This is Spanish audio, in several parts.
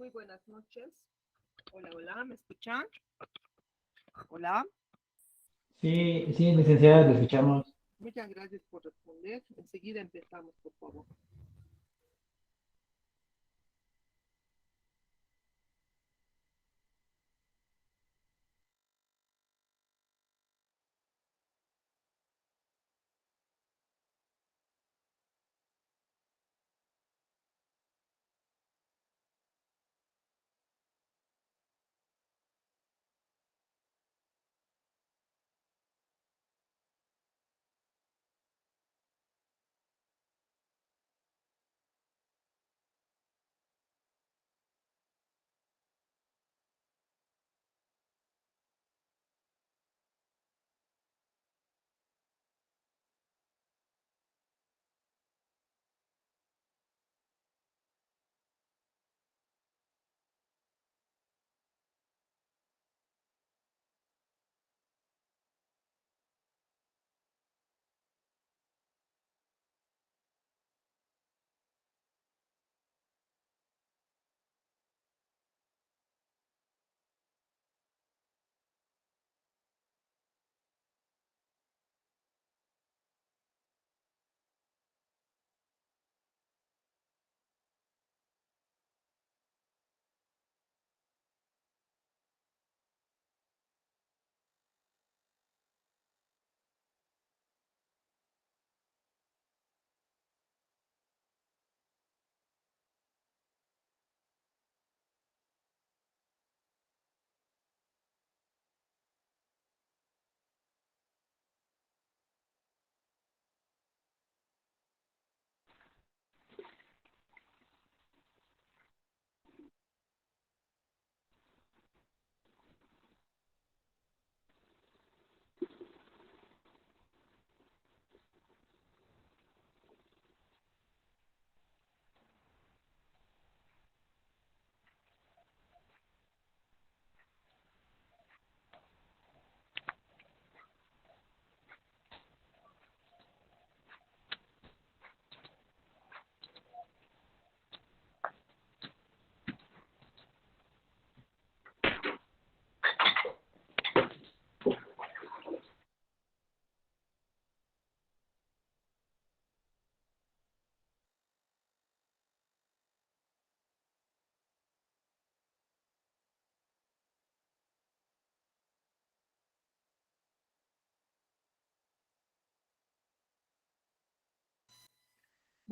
Muy buenas noches. Hola, hola, ¿me escuchan? Hola. Sí, sí, licenciada, le escuchamos. Muchas gracias por responder. Enseguida empezamos, por favor.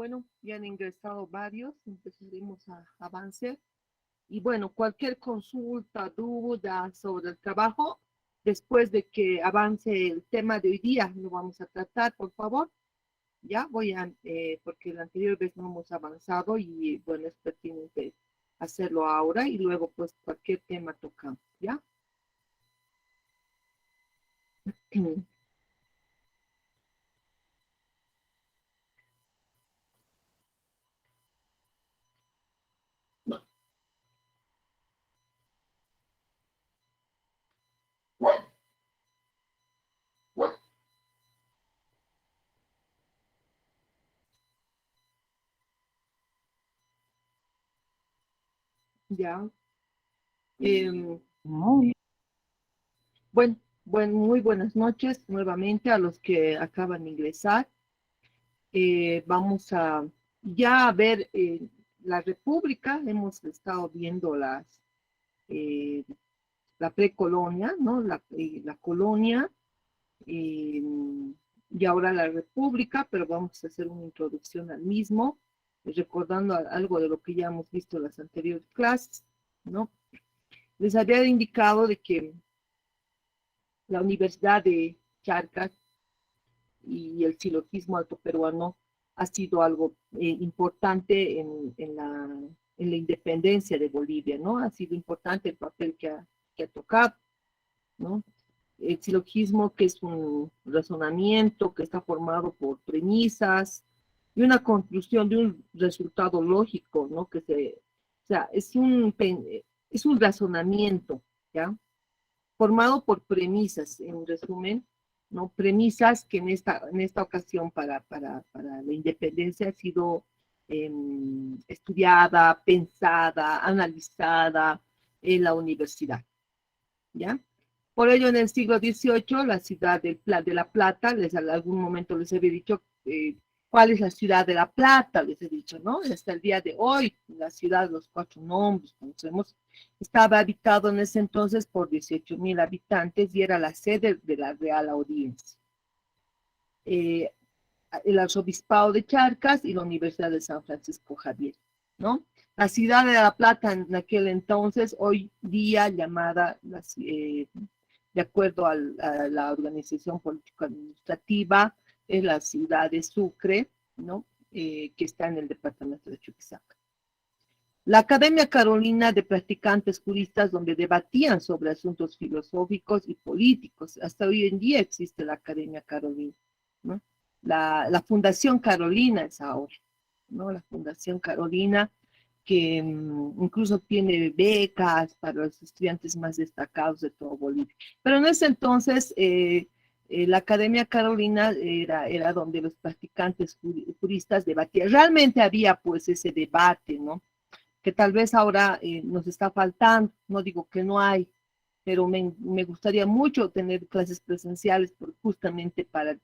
Bueno, ya han ingresado varios, empezaremos a avance. Y bueno, cualquier consulta, duda sobre el trabajo, después de que avance el tema de hoy día, lo vamos a tratar, por favor. Ya voy a, porque la anterior vez no hemos avanzado y bueno, es pertinente hacerlo ahora y luego pues cualquier tema tocamos, ¿ya? Ya. Em, Muy bueno, muy buenas noches nuevamente a los que acaban de ingresar. Vamos a ya ver la República, hemos estado viendo eh, la precolonia, ¿no? La colonia eh, y ahora la República, pero vamos a hacer una introducción al mismo, recordando algo de lo que ya hemos visto en las anteriores clases, ¿no? Les había indicado de que la Universidad de Charcas y el silogismo alto peruano ha sido algo importante en la independencia de Bolivia, ¿no? Ha sido importante el papel que ha tocado, ¿no? El silogismo, que es un razonamiento que está formado por premisas y una conclusión de un resultado lógico, ¿no? O sea, es un razonamiento, ¿ya? Formado por premisas, en resumen, ¿no? Premisas que en esta ocasión para la independencia ha sido estudiada, pensada, analizada en la universidad, ¿ya? Por ello, en el siglo XVIII, la ciudad de La Plata, en algún momento les había dicho cuál es la ciudad de La Plata, les he dicho, ¿no? Hasta el día de hoy, la ciudad de los cuatro nombres, conocemos, estaba habitado en ese entonces por 18.000 habitantes y era la sede de la Real Audiencia. El arzobispado de Charcas y la Universidad de San Francisco Javier, ¿no? La ciudad de La Plata en aquel entonces, hoy día llamada, de acuerdo a la organización político-administrativa, es la ciudad de Sucre, ¿no? Que está en el departamento de Chuquisaca. La Academia Carolina de Practicantes Juristas, donde debatían sobre asuntos filosóficos y políticos. Hasta hoy en día existe la Academia Carolina, ¿no? La Fundación Carolina es ahora, ¿no? La Fundación Carolina, que incluso tiene becas para los estudiantes más destacados de todo Bolivia. Pero en ese entonces, la Academia Carolina era donde los practicantes juristas debatían. Realmente había pues ese debate, ¿no? Que tal vez ahora nos está faltando, no digo que no hay, pero me gustaría mucho tener clases presenciales justamente para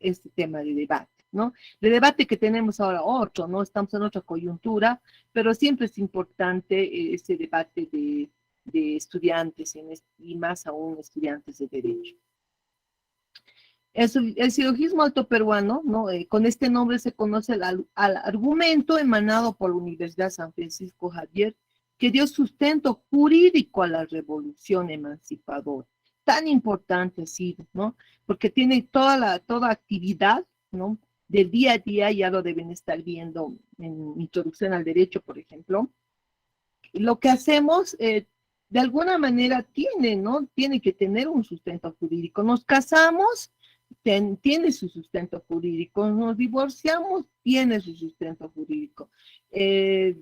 este tema de debate, ¿no? De debate que tenemos ahora otro, ¿no? Estamos en otra coyuntura, pero siempre es importante ese debate de estudiantes y más aún estudiantes de derecho. El silogismo alto peruano, ¿no? Con este nombre se conoce al argumento emanado por la Universidad San Francisco Javier, que dio sustento jurídico a la revolución emancipadora. Tan importante ha sido, ¿no? Porque tiene toda actividad, ¿no? Del día a día, ya lo deben estar viendo en Introducción al Derecho, por ejemplo. Lo que hacemos, de alguna manera, ¿no? Tiene que tener un sustento jurídico. Nos casamos, tiene su sustento jurídico, nos divorciamos, tiene su sustento jurídico.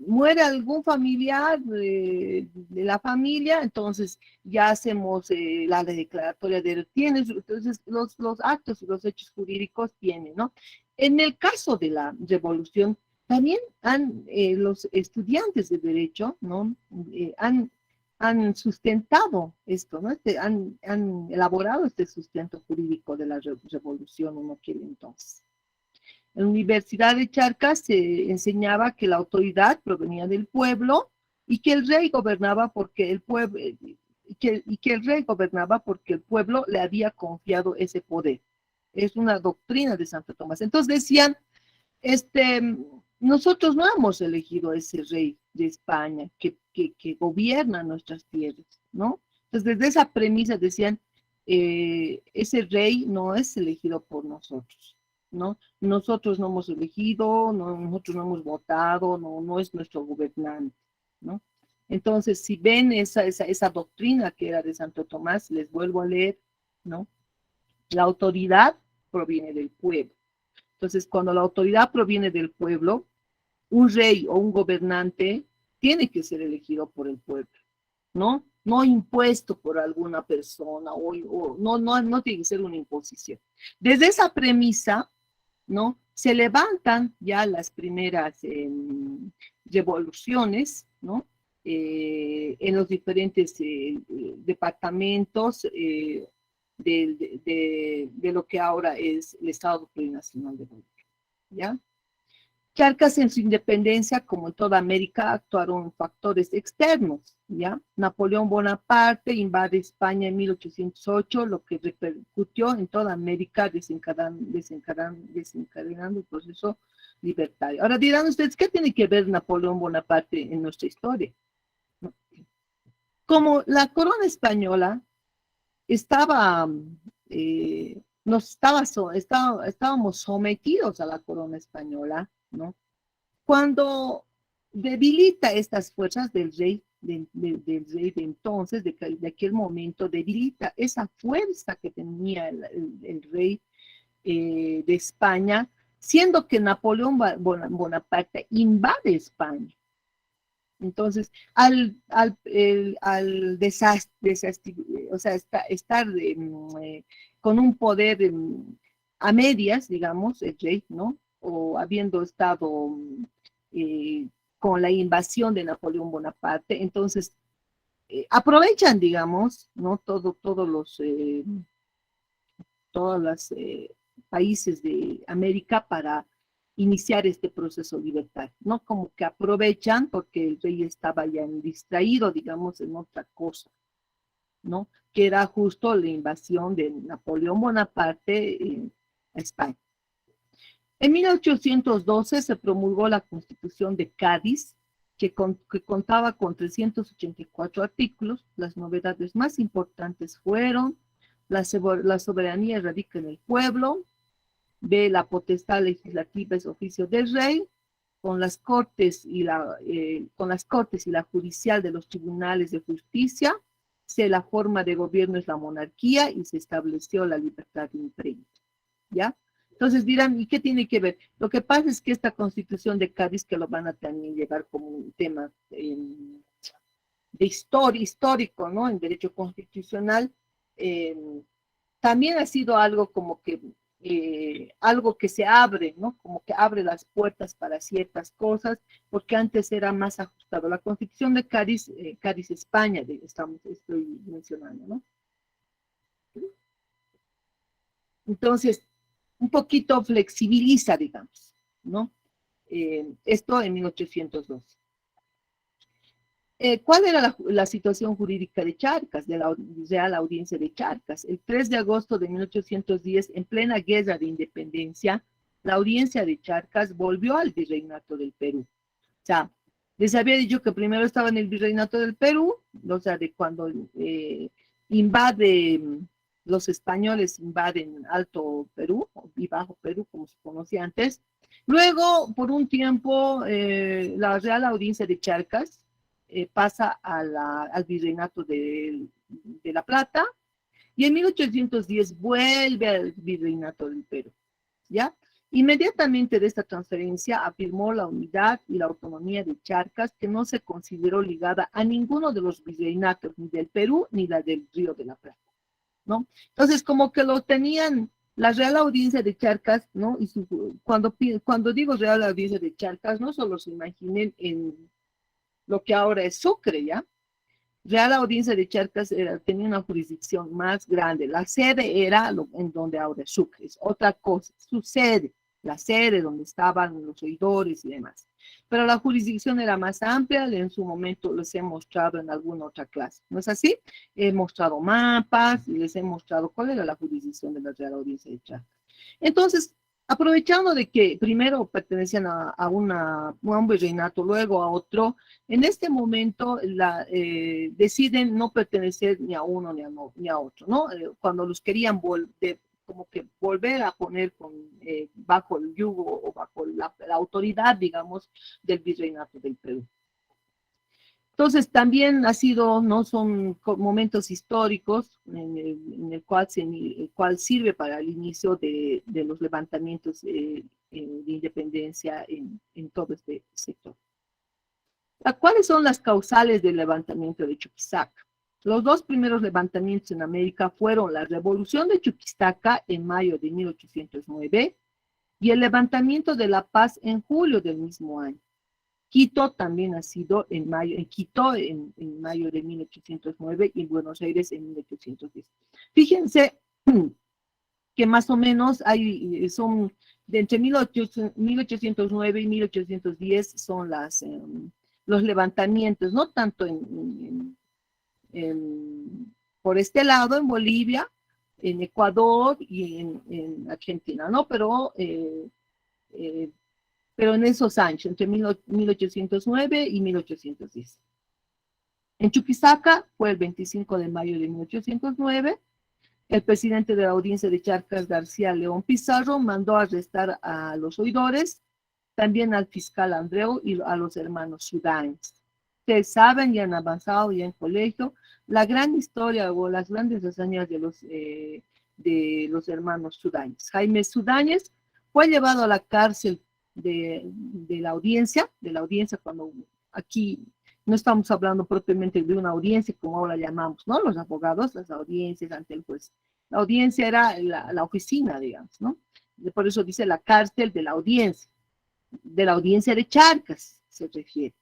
Muere algún familiar de la familia, entonces ya hacemos la declaratoria de bienes, entonces los actos y los hechos jurídicos tienen, ¿no? En el caso de la revolución, también los estudiantes de derecho, ¿no? Han sustentado esto, ¿no? Han elaborado este sustento jurídico de la revolución en aquel entonces. En la Universidad de Charcas se enseñaba que la autoridad provenía del pueblo y que el rey gobernaba porque el pueblo, que el rey gobernaba porque el pueblo le había confiado ese poder. Es una doctrina de Santo Tomás. Entonces decían, nosotros no hemos elegido a ese rey de España que gobierna nuestras tierras, ¿no? Entonces, desde esa premisa decían, ese rey no es elegido por nosotros, ¿no? Nosotros no hemos elegido, nosotros no hemos votado, no es nuestro gobernante, ¿no? Entonces, si ven esa doctrina que era de Santo Tomás, les vuelvo a leer, ¿no? La autoridad proviene del pueblo. Entonces, cuando la autoridad proviene del pueblo, un rey o un gobernante tiene que ser elegido por el pueblo, ¿no? No impuesto por alguna persona, no tiene que ser una imposición. Desde esa premisa, ¿no? Se levantan ya las primeras revoluciones, ¿no? En los diferentes departamentos de lo que ahora es el Estado Plurinacional de Bolivia, ¿ya? Charcas en su independencia, como en toda América, actuaron factores externos, ¿ya? Napoleón Bonaparte invade España en 1808, lo que repercutió en toda América, desencadenando el proceso libertario. Ahora dirán ustedes, ¿qué tiene que ver Napoleón Bonaparte en nuestra historia? Como la corona española estábamos sometidos a la corona española, ¿no? Cuando debilita estas fuerzas del rey, del rey de entonces, de aquel momento, debilita esa fuerza que tenía el rey de España, siendo que Napoleón Bonaparte invade España. Entonces, o sea, estar con un poder a medias, digamos, el rey, ¿no? O habiendo estado eh, con la invasión de Napoleón Bonaparte. Entonces, aprovechan, digamos, ¿no? Todos los países de América para iniciar este proceso libertario, ¿no? Como que aprovechan porque el rey estaba ya distraído, digamos, en otra cosa, ¿no? Que era justo la invasión de Napoleón Bonaparte a España. En 1812 se promulgó la Constitución de Cádiz, que contaba con 384 artículos. Las novedades más importantes fueron la soberanía radica en el pueblo, B, la potestad legislativa es oficio del rey, con las cortes y la judicial de los tribunales de justicia, C, la forma de gobierno es la monarquía y se estableció la libertad de imprenta, ¿ya? Entonces dirán, ¿y qué tiene que ver? Lo que pasa es que esta Constitución de Cádiz, que lo van a también llevar como un tema de histórico, ¿no? En derecho constitucional, eh, también ha sido algo como que, algo que se abre, ¿no? Como que abre las puertas para ciertas cosas, porque antes era más ajustado. La Constitución de Cádiz, Cádiz, España, estoy mencionando, ¿no? Entonces, un poquito flexibiliza, digamos, ¿no? Esto en 1812. ¿Cuál era la situación jurídica de Charcas, de la Real Audiencia de Charcas? El 3 de agosto de 1810, en plena guerra de independencia, la Audiencia de Charcas volvió al Virreinato del Perú. O sea, les había dicho que primero estaba en el Virreinato del Perú, o sea, de cuando los españoles invaden Alto Perú, y Bajo Perú, como se conocía antes. Luego, por un tiempo, la Real Audiencia de Charcas pasa al Virreinato de La Plata, y en 1810 vuelve al Virreinato del Perú, ¿ya? Inmediatamente de esta transferencia afirmó la unidad y la autonomía de Charcas, que no se consideró ligada a ninguno de los virreinatos, ni del Perú ni la del Río de la Plata, ¿no? Entonces, como que lo tenían la Real Audiencia de Charcas, ¿no? Y cuando digo Real Audiencia de Charcas, no solo se imaginen en lo que ahora es Sucre, ¿ya? Real Audiencia de Charcas tenía una jurisdicción más grande. La sede era en donde ahora es Sucre, es otra cosa, su sede, la sede donde estaban los oidores y demás. Pero la jurisdicción era más amplia, en su momento les he mostrado en alguna otra clase, ¿no es así? He mostrado mapas y les he mostrado cuál era la jurisdicción de la Real Audiencia de Charcas. Entonces, aprovechando de que primero pertenecían a un virreinato, luego a otro, en este momento deciden no pertenecer ni a uno ni a otro, ¿no? Cuando los querían como que volver a poner bajo el yugo o bajo la autoridad, digamos, del virreinato del Perú. Entonces también no son momentos históricos en el cual sirve para el inicio de los levantamientos de independencia en todo este sector. ¿Cuáles son las causales del levantamiento de Chuquisaca? Los dos primeros levantamientos en América fueron la Revolución de Chuquisaca en mayo de 1809 y el levantamiento de La Paz en julio del mismo año. Quito también ha sido en Quito en mayo de 1809 y en Buenos Aires en 1810. Fíjense que más o menos son de entre 1809 y 1810 son los levantamientos, no tanto por este lado, en Bolivia, en Ecuador y en Argentina, ¿no? Pero en esos años, entre 1809 y 1810. En Chuquisaca fue el 25 de mayo de 1809. El presidente de la Audiencia de Charcas, García León Pizarro, mandó arrestar a los oidores, también al fiscal Andreu y a los hermanos Sudáñez. Ustedes saben, ya han avanzado ya en colegio, la gran historia o las grandes hazañas de los hermanos Sudáñez. Jaime Sudáñez fue llevado a la cárcel de la audiencia cuando aquí no estamos hablando propiamente de una audiencia como ahora llamamos, ¿no? Los abogados, las audiencias ante el juez. La audiencia era la oficina, digamos, ¿no? Por eso dice la cárcel de la audiencia. de la audiencia de Charcas, se refiere.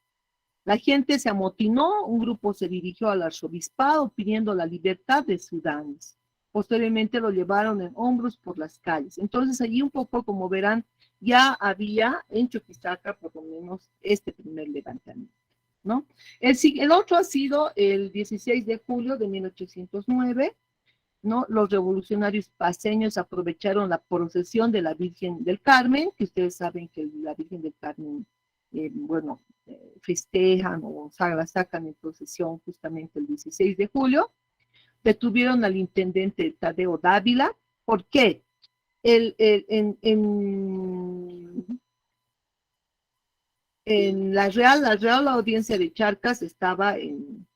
La gente se amotinó, un grupo se dirigió al arzobispado pidiendo la libertad de Sudanes. Posteriormente lo llevaron en hombros por las calles. Entonces allí un poco, como verán, ya había en Chuquisaca por lo menos este primer levantamiento, ¿no? El otro ha sido el 16 de julio de 1809, ¿no? Los revolucionarios paceños aprovecharon la procesión de la Virgen del Carmen, que ustedes saben que la Virgen del Carmen, bueno, festejan o la sacan en procesión justamente el 16 de julio, detuvieron al intendente Tadeo Dávila. ¿Por qué? En la Real Audiencia de Charcas estaba en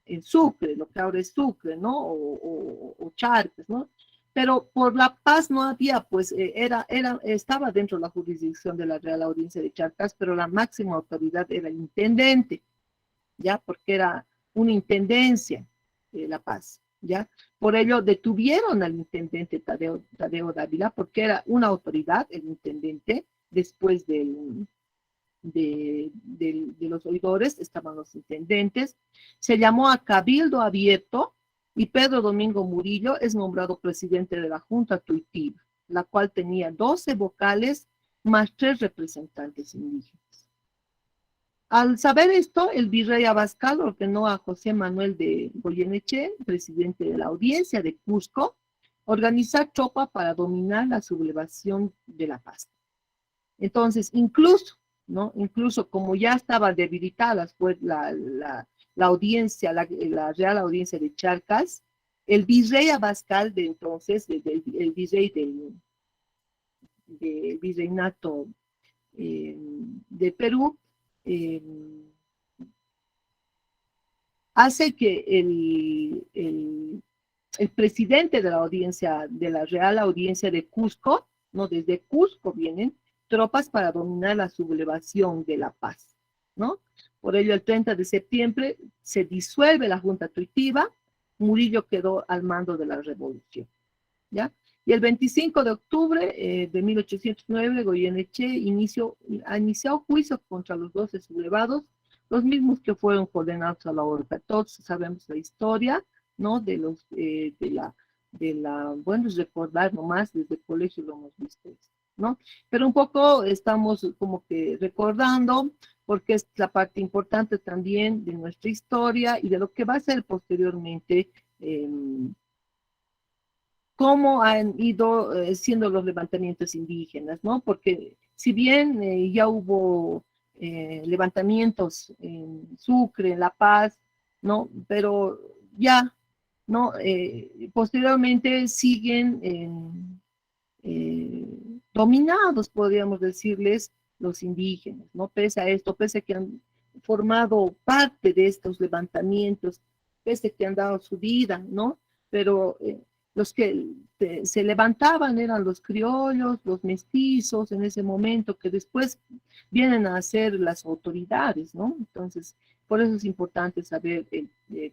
en Sucre, lo que ahora es Sucre, ¿no? O Charcas, ¿no? Pero por La Paz no había, pues estaba dentro de la jurisdicción de la Real Audiencia de Charcas, pero la máxima autoridad era el intendente, ¿ya? Porque era una intendencia de La Paz, ¿ya? Por ello detuvieron al intendente Tadeo Dávila, porque era una autoridad, el intendente, después de los oidores, estaban los intendentes, se llamó a Cabildo Abierto y Pedro Domingo Murillo es nombrado presidente de la Junta Tuitiva, la cual tenía 12 vocales más 3 representantes indígenas. Al saber esto, el virrey Abascal ordenó a José Manuel de Goyeneche, presidente de la audiencia de Cusco, organizar tropa para dominar la sublevación de La Paz. Entonces, incluso, ¿no? Incluso como ya estaba debilitada pues, la audiencia, la Real Audiencia de Charcas, el virrey Abascal de entonces, el virrey del virreinato de Perú, eh, hace que el presidente de la audiencia, de la Real Audiencia de Cusco, ¿no? Desde Cusco vienen tropas para dominar la sublevación de La Paz, ¿no? Por ello, el 30 de septiembre se disuelve la Junta Tuitiva, Murillo quedó al mando de la revolución, ¿ya? Y el 25 de octubre de 1809, Goyeneche inició juicio contra los 12 sublevados, los mismos que fueron condenados a la horca. Todos sabemos la historia, ¿no? Bueno, es recordar nomás, desde el colegio lo hemos visto, ¿no? Pero un poco estamos como que recordando, porque es la parte importante también de nuestra historia y de lo que va a ser posteriormente cómo han ido siendo los levantamientos indígenas, ¿no? Porque si bien ya hubo levantamientos en Sucre, en La Paz, ¿no? Pero ya, ¿no? Posteriormente siguen dominados, podríamos decirles, los indígenas, ¿no? Pese a esto, pese a que han formado parte de estos levantamientos, pese a que han dado su vida, ¿no? Pero los que se levantaban eran los criollos, los mestizos en ese momento, que después vienen a ser las autoridades, ¿no? Entonces, por eso es importante saber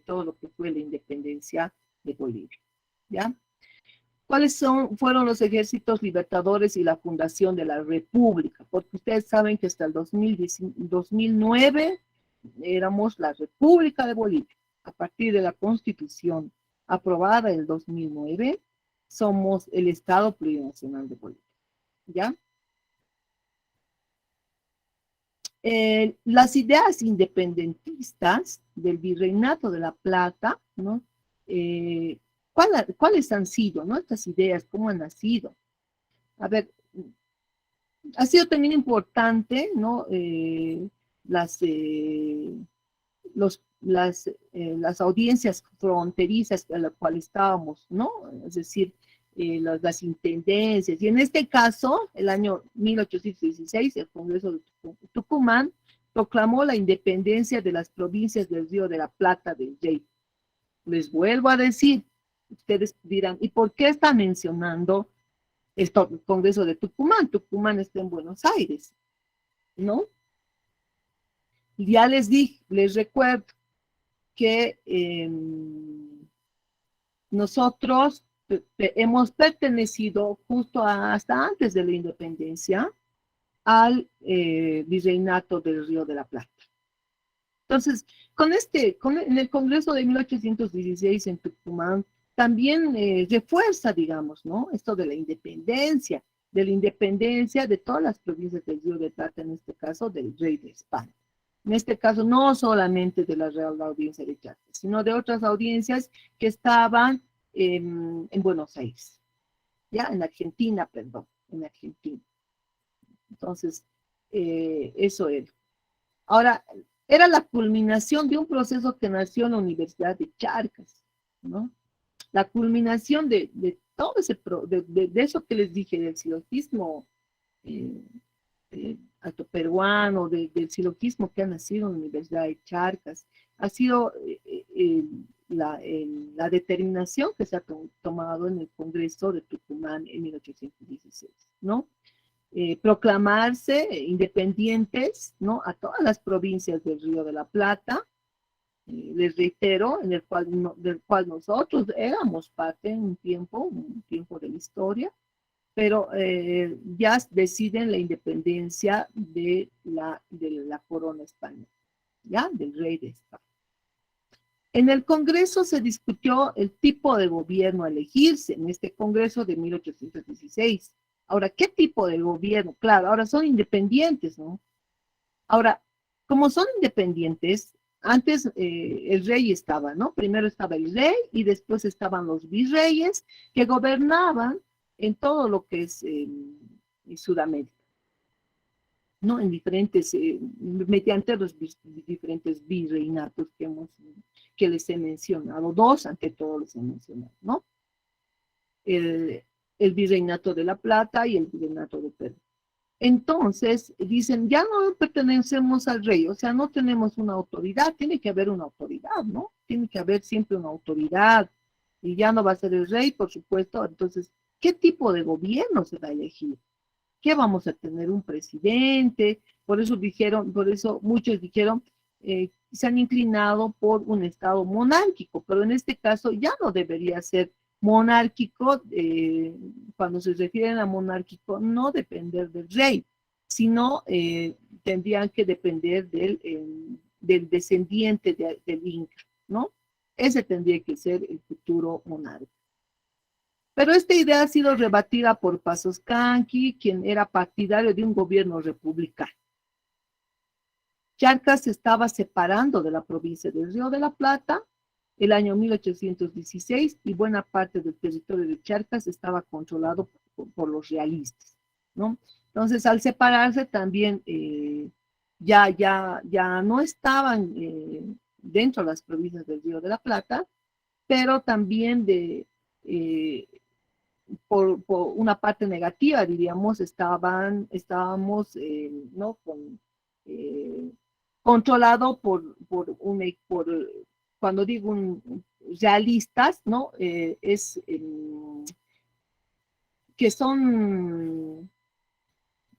todo lo que fue la independencia de Bolivia, ¿ya? Fueron los ejércitos libertadores y la fundación de la República? Porque ustedes saben que hasta el 2009 éramos la República de Bolivia. A partir de la Constitución aprobada en el 2009, somos el Estado Plurinacional de Bolivia, ¿ya? Las ideas independentistas del Virreinato de la Plata, ¿no? Eh, ¿Cuáles han sido, no? Estas ideas, ¿cómo han nacido? A ver, ha sido también importante, ¿no? Las, las audiencias fronterizas a las cuales estábamos, ¿no? Es decir, las intendencias. Y en este caso, el año 1816, el Congreso de Tucumán proclamó la independencia de las provincias del Río de la Plata del Rey. Les vuelvo a decir, ustedes dirán, ¿y por qué está mencionando el Congreso de Tucumán? Tucumán está en Buenos Aires, ¿no? Y ya les dije, les recuerdo que nosotros hemos pertenecido justo hasta antes de la independencia al virreinato del Río de la Plata. Entonces, en el Congreso de 1816 en Tucumán, también refuerza, digamos, ¿no? Esto de la independencia de todas las provincias del Río de Plata, en este caso del rey de España. En este caso, no solamente de la Real Audiencia de Charcas, sino de otras audiencias que estaban en Buenos Aires, ya, en Argentina, perdón, en Argentina. Entonces, eso era. Ahora, era la culminación de un proceso que nació en la Universidad de Charcas, ¿no? La culminación de todo de eso que les dije, del silogismo eh, alto peruano, del silogismo que ha nacido en la Universidad de Charcas, ha sido la determinación que se ha tomado en el Congreso de Tucumán en 1816, ¿no? Proclamarse independientes, ¿no? A todas las provincias del Río de la Plata, les reitero, del cual nosotros éramos parte en un tiempo de la historia, pero ya deciden la independencia de la corona española, ¿ya? Del rey de España. En el Congreso se discutió el tipo de gobierno a elegirse en este Congreso de 1816. Ahora, ¿qué tipo de gobierno? Claro, ahora son independientes, ¿no? Ahora, como son independientes, antes el rey estaba, ¿no? Primero estaba el rey y después estaban los virreyes que gobernaban en todo lo que es Sudamérica, ¿no? En diferentes, mediante los diferentes virreinatos que les he mencionado, dos ante todo les he mencionado, ¿no? El, el virreinato de La Plata y el virreinato de Perú. Entonces, dicen, ya no pertenecemos al rey, o sea, no tenemos una autoridad, tiene que haber una autoridad, ¿no? Tiene que haber siempre una autoridad, y ya no va a ser el rey, por supuesto. Entonces, ¿qué tipo de gobierno se va a elegir? ¿Qué vamos a tener? Un presidente. Por eso muchos dijeron, se han inclinado por un estado monárquico, pero en este caso ya no debería ser monárquico, cuando se refieren a monárquico, no depender del rey, sino tendrían que depender del descendiente del Inca, ¿no? Ese tendría que ser el futuro monarca. Pero esta idea ha sido rebatida por Pasoscanqui, quien era partidario de un gobierno republicano. Charcas se estaba separando de la provincia del Río de la Plata el año 1816 y buena parte del territorio de Charcas estaba controlado por los realistas, ¿no? Entonces, al separarse también ya no estaban dentro de las provincias del Río de la Plata, pero también por una parte negativa, diríamos, estábamos, ¿no? Eh, controlado cuando digo realistas, ¿no? Que son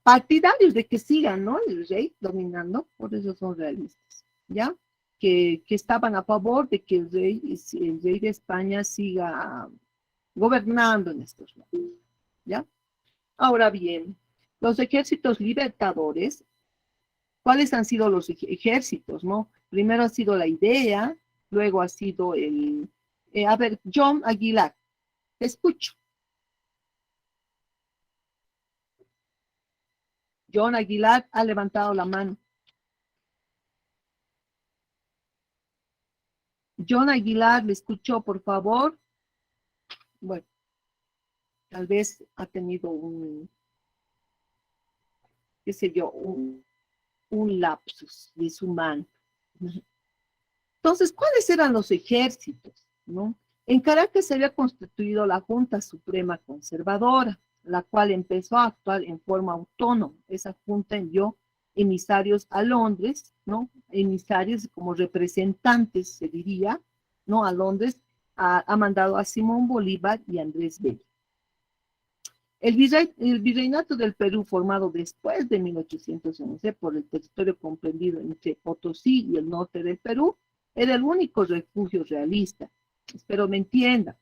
partidarios de que sigan, ¿no? El rey dominando, por eso son realistas, ¿ya? Que estaban a favor de que el rey de España siga gobernando en estos momentos, ¿ya? Ahora bien, los ejércitos libertadores, ¿cuáles han sido los ejércitos, no? Primero ha sido la idea, luego ha sido a ver, John Aguilar, te escucho. John Aguilar ha levantado la mano. John Aguilar, ¿le escuchó, por favor? Bueno, tal vez ha tenido qué sé yo, un lapsus de su mano. Entonces, ¿cuáles eran los ejércitos? ¿No? En Caracas se había constituido la Junta Suprema Conservadora, la cual empezó a actuar en forma autónoma. Esa junta envió emisarios a Londres, ¿no? Emisarios como representantes, se diría, ¿no? A Londres ha mandado a Simón Bolívar y Andrés Bello. El virreinato del Perú, formado después de 1811 por el territorio comprendido entre Potosí y el norte del Perú, era el único refugio realista. Espero me entiendan.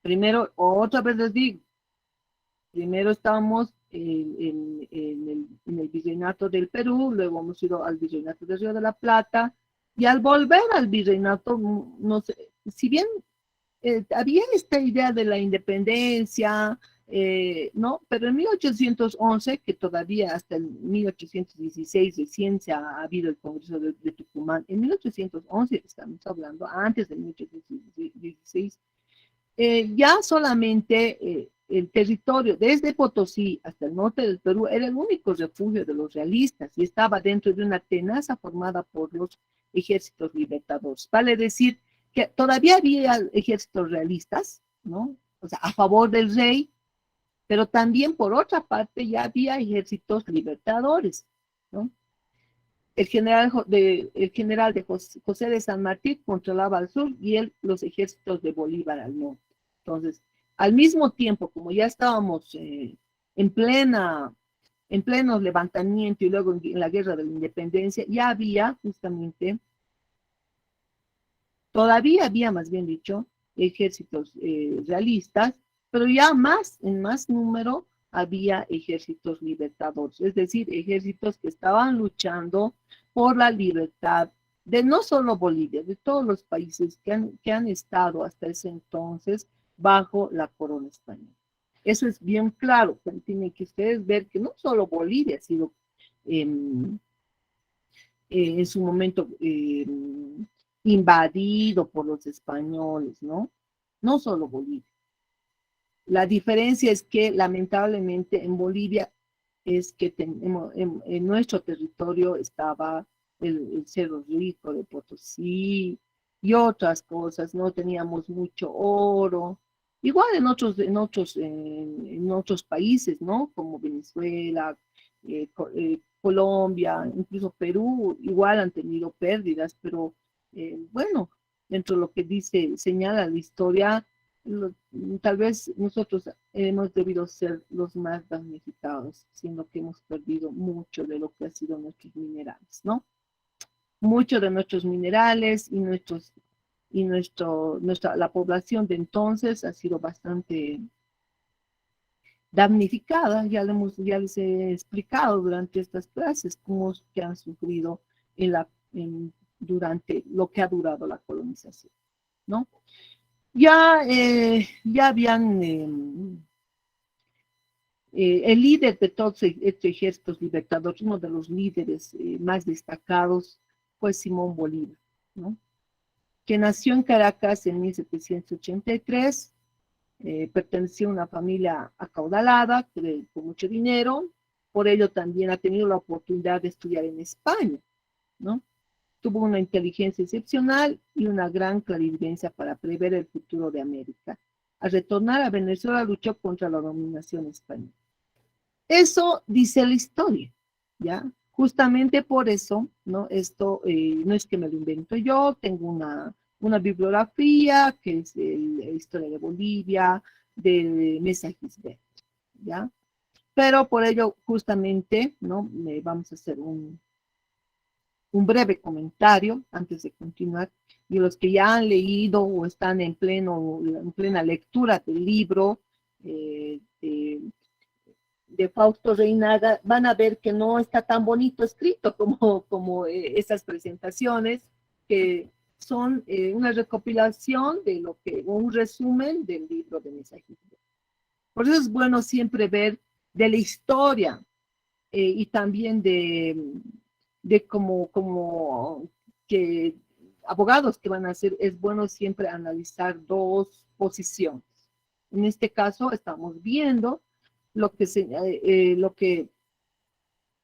Primero, otra vez les digo, primero estábamos en el Virreinato del Perú, luego hemos ido al Virreinato del Río de la Plata, y al volver al Virreinato, no sé, si bien había esta idea de la independencia, ¿no? Pero en 1811, que todavía hasta el 1816 recién se ha habido el Congreso de Tucumán, en 1811 estamos hablando, antes de 1816, ya solamente el territorio desde Potosí hasta el norte del Perú era el único refugio de los realistas y estaba dentro de una tenaza formada por los ejércitos libertadores. Vale decir que todavía había ejércitos realistas, ¿no? O sea, a favor del rey, pero también por otra parte ya había ejércitos libertadores, ¿no? El general de José de San Martín controlaba al sur y él los ejércitos de Bolívar al norte. Entonces, al mismo tiempo, como ya estábamos en en pleno levantamiento y luego en la guerra de la independencia, ya había justamente, todavía había más bien dicho, ejércitos realistas, pero ya más, en más número, había ejércitos libertadores, es decir, ejércitos que estaban luchando por la libertad de no solo Bolivia, de todos los países que han estado hasta ese entonces bajo la corona española. Eso es bien claro, tienen que ustedes ver que no solo Bolivia ha sido en su momento invadido por los españoles, ¿no? No solo Bolivia. La diferencia es que lamentablemente en Bolivia es que tenemos, en nuestro territorio estaba el Cerro Rico de Potosí y otras cosas, no teníamos mucho oro, igual en otros países, ¿no? Como Venezuela, Colombia, incluso Perú, igual han tenido pérdidas, pero bueno, dentro de lo que dice, señala la historia, lo, tal vez nosotros hemos debido ser los más damnificados, siendo que hemos perdido mucho de lo que ha sido nuestros minerales, ¿no? Mucho de nuestros minerales la población de entonces ha sido bastante damnificada, ya les he explicado durante estas clases cómo que han sufrido durante lo que ha durado la colonización, ¿no? Ya habían, el líder de todos estos ejércitos libertadores, uno de los líderes más destacados, fue Simón Bolívar, ¿no? Que nació en Caracas en 1783, perteneció a una familia acaudalada, con mucho dinero, por ello también ha tenido la oportunidad de estudiar en España, ¿no? Tuvo una inteligencia excepcional y una gran clarividencia para prever el futuro de América. Al retornar a Venezuela luchó contra la dominación española. Eso dice la historia, ¿ya? Justamente por eso, ¿no? Esto no es que me lo invento yo, tengo una bibliografía que es la historia de Bolivia, de Mesa Gisbert, ¿ya? Pero por ello, justamente, ¿no? Vamos a hacer un breve comentario antes de continuar. Y los que ya han leído o están en plena lectura del libro de Fausto Reinaga, van a ver que no está tan bonito escrito como esas presentaciones, que son una recopilación de o un resumen del libro de Mensajes. Por eso es bueno siempre ver de la historia y también de como que abogados que van a hacer, es bueno siempre analizar dos posiciones. En este caso estamos viendo lo que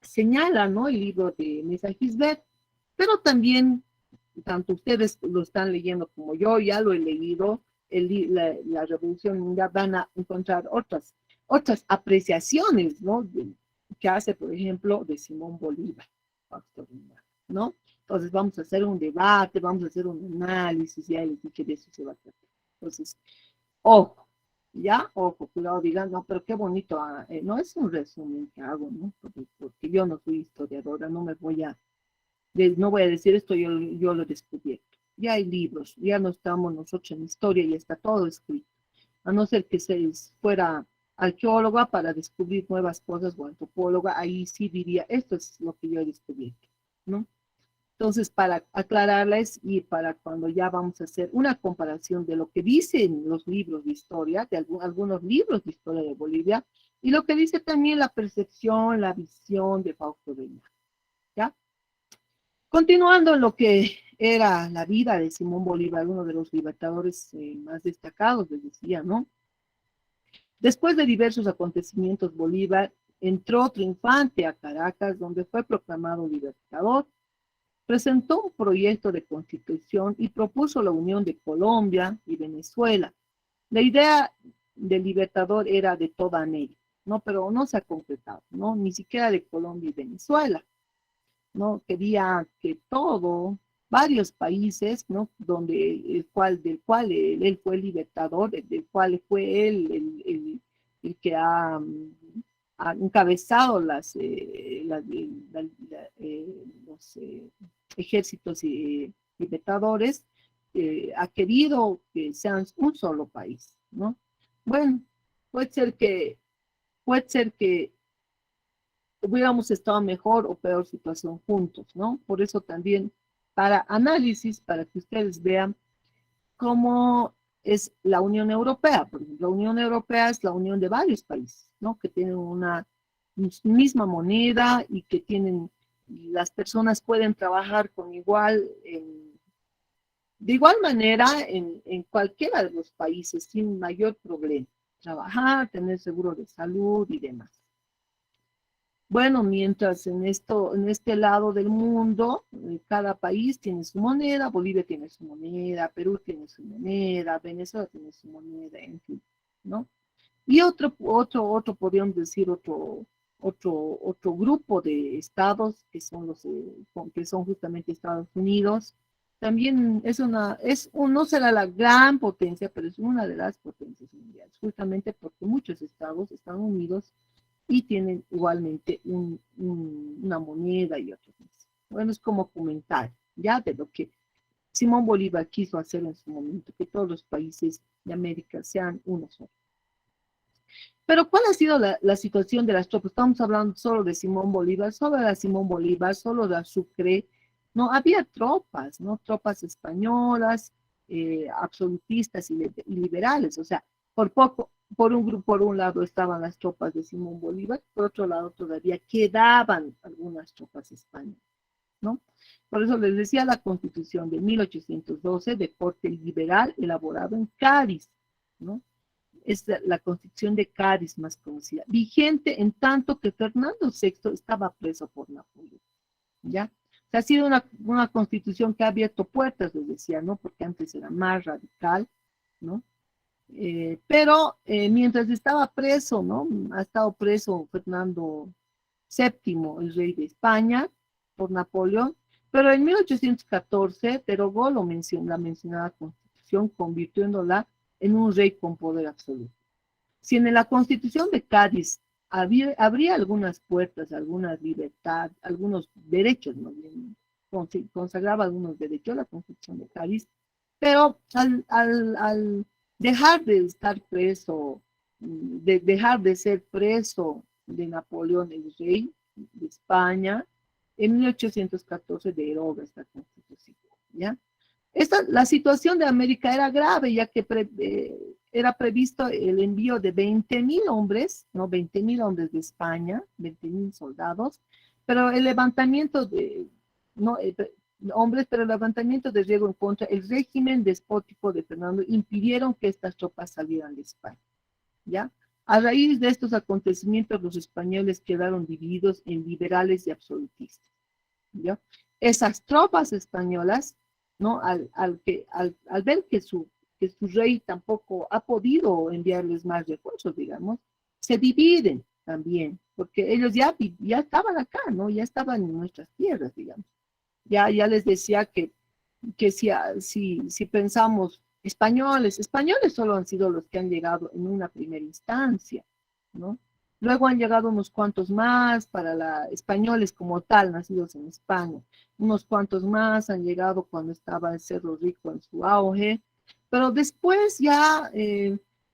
señala, ¿no? El libro de Mesa Gisbert, pero también, tanto ustedes lo están leyendo como yo, ya lo he leído, la Revolución Mundial, van a encontrar otras apreciaciones, ¿no? Que hace, por ejemplo, de Simón Bolívar, ¿no? Entonces vamos a hacer un debate, vamos a hacer un análisis, ya les dije de eso se va a tratar. Entonces, ojo, ya, ojo, cuidado, digan, no, pero qué bonito, no es un resumen que hago, ¿no? Porque yo no soy historiadora, no voy a decir esto, yo lo he descubierto. Ya hay libros, ya no estamos nosotros en historia y está todo escrito. A no ser que se fuera arqueóloga para descubrir nuevas cosas o antropóloga, ahí sí diría, esto es lo que yo he descubierto, ¿no? Entonces, para aclararles y para cuando ya vamos a hacer una comparación de lo que dicen los libros de historia, de algunos libros de historia de Bolivia, y lo que dice también la percepción, la visión de Fausto Beñat, ¿ya? Continuando en lo que era la vida de Simón Bolívar, uno de los libertadores más destacados, les decía, ¿no? Después de diversos acontecimientos, Bolívar entró triunfante a Caracas, donde fue proclamado libertador. Presentó un proyecto de constitución y propuso la unión de Colombia y Venezuela. La idea del libertador era de toda América, ¿no? Pero no se ha concretado, ¿no? Ni siquiera de Colombia y Venezuela, ¿no? Quería que varios países, ¿no? Del cual él fue el libertador, del cual fue él el que ha encabezado los ejércitos libertadores, ha querido que sean un solo país, ¿no? Bueno, puede ser que, puede ser que hubiéramos estado mejor o peor situación juntos, ¿no? Por eso también para análisis, para que ustedes vean cómo es la Unión Europea. Por ejemplo, la Unión Europea es la unión de varios países, ¿no? Que tienen una misma moneda y que las personas pueden trabajar de igual manera en cualquiera de los países sin mayor problema. Trabajar, tener seguro de salud y demás. Bueno, mientras en este lado del mundo, cada país tiene su moneda, Bolivia tiene su moneda, Perú tiene su moneda, Venezuela tiene su moneda, en fin, ¿no? Y podríamos decir, otro grupo de estados que son que son justamente Estados Unidos. También no será la gran potencia, pero es una de las potencias mundiales, justamente porque muchos estados están unidos y tienen igualmente una moneda y otros más. Bueno, es como comentar ya de lo que Simón Bolívar quiso hacer en su momento, que todos los países de América sean uno solo. Pero ¿cuál ha sido la situación de las tropas? Estamos hablando solo de Simón Bolívar, solo de Simón Bolívar, solo de Sucre. No, había tropas, ¿no? Tropas españolas, absolutistas y liberales. O sea, por un lado estaban las tropas de Simón Bolívar, por otro lado todavía quedaban algunas tropas españolas, ¿no? Por eso les decía la Constitución de 1812 de corte liberal elaborado en Cádiz, ¿no? Es la Constitución de Cádiz más conocida, vigente en tanto que Fernando VI estaba preso por Napoleón, ¿ya? O sea, ha sido una constitución que ha abierto puertas, les decía, ¿no? Porque antes era más radical, ¿no? Pero mientras estaba preso, ¿no? Ha estado preso Fernando VII, el rey de España, por Napoleón, pero en 1814 derogó la mencionada constitución, convirtiéndola en un rey con poder absoluto. Si en la Constitución de Cádiz habría algunas puertas, alguna libertad, algunos derechos, ¿no? Consagraba algunos derechos la Constitución de Cádiz, pero al dejar de estar preso, de dejar de ser preso de Napoleón el rey de España, en 1814 deroga esta Constitución, ¿ya? La situación de América era grave, ya que era previsto el envío de 20.000 hombres, ¿no? 20.000 hombres de España, 20.000 soldados, pero el levantamiento no, hombres, pero el levantamiento de riesgo en contra el régimen despótico de Fernando impidieron que estas tropas salieran de España, ¿ya? A raíz de estos acontecimientos, los españoles quedaron divididos en liberales y absolutistas, ¿ya? Esas tropas españolas, ¿no? Al ver que su rey tampoco ha podido enviarles más refuerzos, digamos, se dividen también, porque ellos ya estaban acá, ¿no? Ya estaban en nuestras tierras, digamos. Ya les decía que si pensamos españoles solo han sido los que han llegado en una primera instancia, ¿no? Luego han llegado unos cuantos más españoles como tal, nacidos en España. Unos cuantos más han llegado cuando estaba el Cerro Rico en su auge. Pero después ya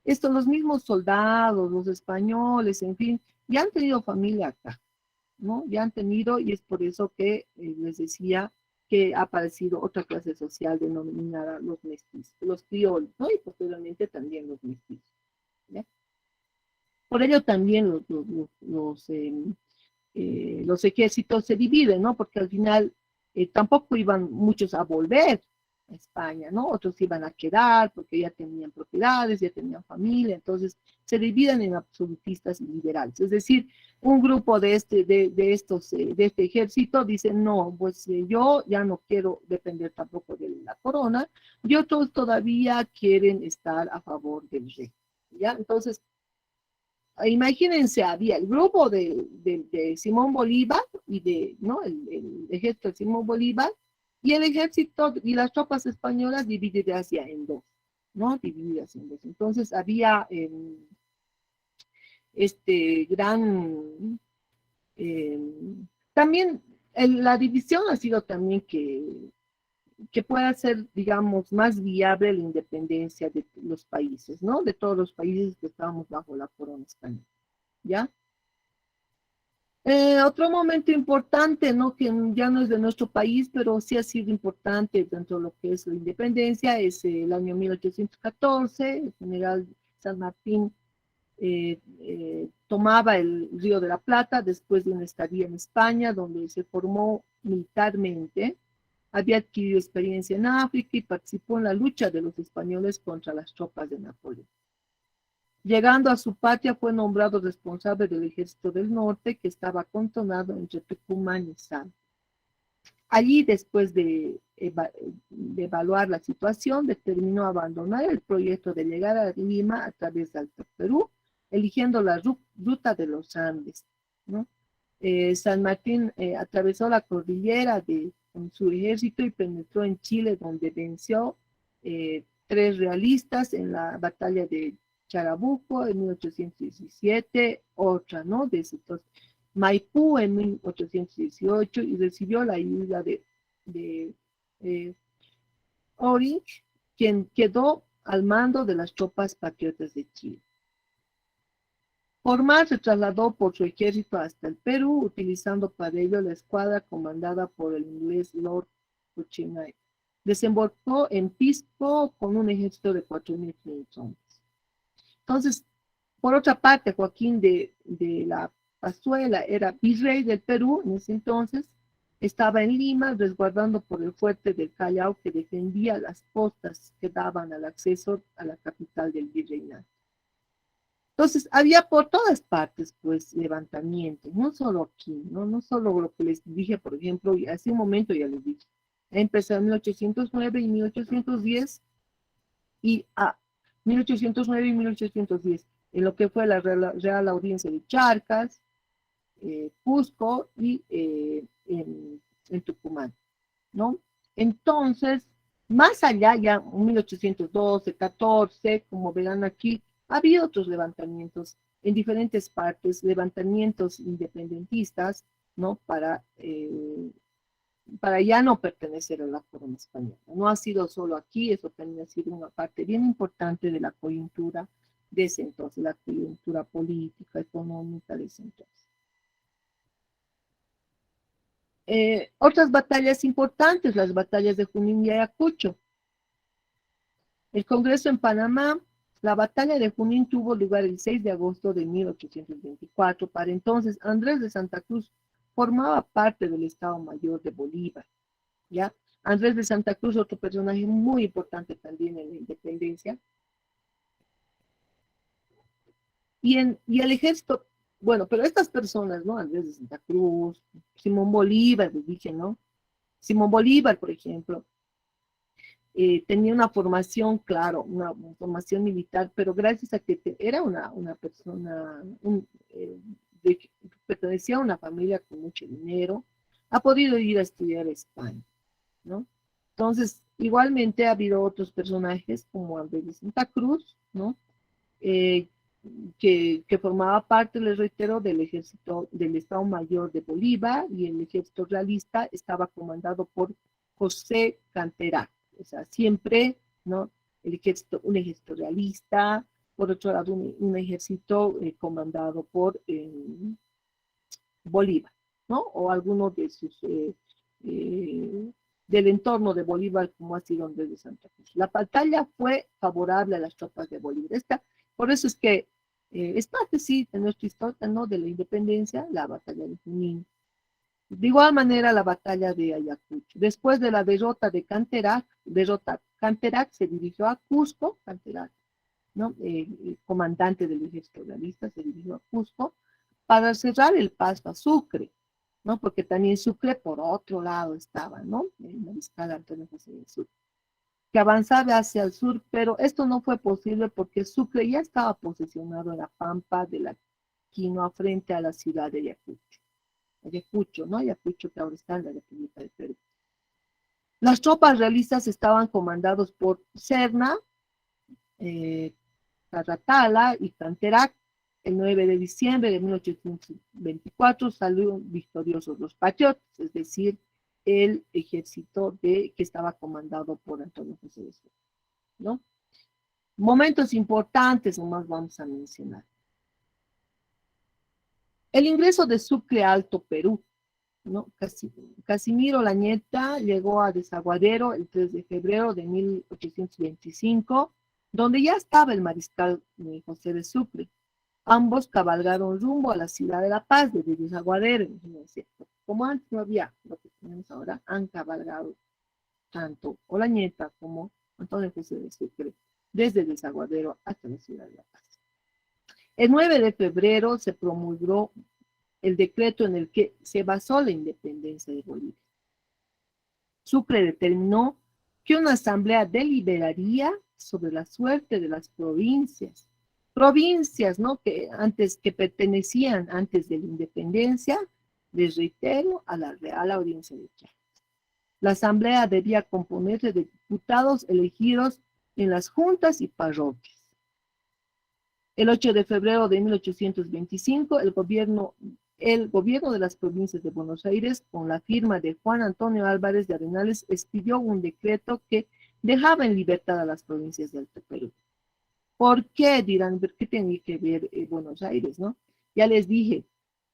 los mismos soldados, los españoles, en fin, ya han tenido familia acá, ¿no? Ya han tenido, y es por eso que les decía que ha aparecido otra clase social denominada los mestizos, los criollos, ¿no? Y posteriormente también los mestizos, ¿ya? Por ello también los ejércitos se dividen, ¿no? Porque al final tampoco iban muchos a volver a España, ¿no? Otros iban a quedar porque ya tenían propiedades, ya tenían familia, entonces se dividen en absolutistas y liberales. Es decir, un grupo de este ejército dice, no, pues yo ya no quiero depender tampoco de la corona, y otros todavía quieren estar a favor del rey, ¿ya? Entonces, imagínense, había el grupo de Simón Bolívar y ¿no? El ejército de Simón Bolívar y el ejército y las tropas españolas divididas ya en dos, ¿no? Divididas en dos. Entonces había este gran, eh, también la división ha sido también que pueda ser, digamos, más viable la independencia de los países, ¿no? De todos los países que estábamos bajo la corona española, ¿ya? Otro momento importante, ¿no? Que ya no es de nuestro país, pero sí ha sido importante dentro de lo que es la independencia, es el año 1814, el general San Martín tomaba el Río de la Plata después de una estadía en España, donde se formó militarmente, había adquirido experiencia en África y participó en la lucha de los españoles contra las tropas de Napoleón. Llegando a su patria, fue nombrado responsable del Ejército del Norte, que estaba acantonado entre Tucumán y Salta. Allí, después de evaluar la situación, determinó abandonar el proyecto de llegar a Lima a través de Alto Perú, eligiendo la ruta de los Andes, ¿no? San Martín atravesó la cordillera con su ejército y penetró en Chile, donde venció 3 realistas en la batalla de Charabuco en 1817, otra, ¿no? De esos, Maipú en 1818 y recibió la ayuda de eh, Orange, quien quedó al mando de las tropas patriotas de Chile. Formar se trasladó por su ejército hasta el Perú, utilizando para ello la escuadra comandada por el inglés Lord Cuchinay. Desembarcó en Pisco con un ejército de 4.500 hombres. Entonces, por otra parte, Joaquín de la Pazuela era virrey del Perú en ese entonces, estaba en Lima resguardando por el fuerte del Callao que defendía las postas que daban al acceso a la capital del virreinato. Entonces, había por todas partes, pues, levantamientos, no solo aquí, ¿no? No solo lo que les dije, por ejemplo, y hace un momento ya les dije, empezó en 1809 y 1810, y a 1809 y 1810, en lo que fue la Real Audiencia de Charcas, Cusco y en Tucumán, ¿no? Entonces, más allá, ya en 1812, 14, como verán aquí, había otros levantamientos en diferentes partes, levantamientos independentistas, ¿no? Para ya no pertenecer a la corona española. No ha sido solo aquí, eso también ha sido una parte bien importante de la coyuntura de ese entonces, la coyuntura política, económica de ese entonces. Otras batallas importantes, las batallas de Junín y Ayacucho. El Congreso en Panamá, la batalla de Junín tuvo lugar el 6 de agosto de 1824. Para entonces, Andrés de Santa Cruz formaba parte del Estado Mayor de Bolívar, ¿ya? Andrés de Santa Cruz, otro personaje muy importante también en la independencia. Y el ejército, bueno, pero estas personas, ¿no? Andrés de Santa Cruz, Simón Bolívar, les dije, ¿no? Simón Bolívar, por ejemplo, tenía una formación, claro, una formación militar, pero gracias a que era una persona, pertenecía a una familia con mucho dinero, ha podido ir a estudiar a España, ¿no? Entonces, igualmente ha habido otros personajes como Andrés de Santa Cruz, ¿no? Eh, que formaba parte, les reitero, del ejército, del Estado Mayor de Bolívar, y el ejército realista estaba comandado por José Canterac. O sea, siempre, ¿no? Un ejército realista, por otro lado un ejército comandado por Bolívar, ¿no? O algunos de sus, del entorno de Bolívar, como ha sido Andrés de Santa Cruz. La batalla fue favorable a las tropas de Bolívar. Por eso es que es parte, sí, de nuestra historia, ¿no? De la independencia, la batalla de Junín. De igual manera, la batalla de Ayacucho. Después de la Canterac se dirigió a Cusco, Canterac, ¿no? El comandante del ejército realista se dirigió a Cusco para cerrar el paso a Sucre, ¿no? Porque también Sucre por otro lado estaba, ¿no? El mariscal Antonio José de Sucre, que avanzaba hacia el sur, pero esto no fue posible porque Sucre ya estaba posicionado en la pampa de la quinoa frente a la ciudad de Ayacucho, ¿no? Ayacucho, que ahora está en la República de Perú. Las tropas realistas estaban comandados por Serna, Carratala y Canterac. El 9 de diciembre de 1824 salieron victoriosos los patriotas, es decir, el ejército que estaba comandado por Antonio José de Sucre, ¿no? Momentos importantes nomás vamos a mencionar. El ingreso de Sucre a Alto Perú, ¿no? Casimiro Lañeta llegó a Desaguadero el 3 de febrero de 1825, donde ya estaba el mariscal José de Sucre. Ambos cabalgaron rumbo a la ciudad de La Paz desde Desaguadero. Como antes no había lo que tenemos ahora, han cabalgado tanto Olañeta como Antonio José de Sucre desde Desaguadero hasta la ciudad de La Paz. El 9 de febrero se promulgó el decreto en el que se basó la independencia de Bolivia. Sucre determinó que una asamblea deliberaría sobre la suerte de las provincias, ¿no? Que pertenecían antes de la independencia, les reitero, a la Real Audiencia de Chiapas. La asamblea debía componerse de diputados elegidos en las juntas y parroquias. El 8 de febrero de 1825, el gobierno de las provincias de Buenos Aires, con la firma de Juan Antonio Álvarez de Arenales, expidió un decreto que dejaba en libertad a las provincias de Alto Perú. ¿Por qué? Dirán, ¿por qué tenía que ver Buenos Aires, no? Ya les dije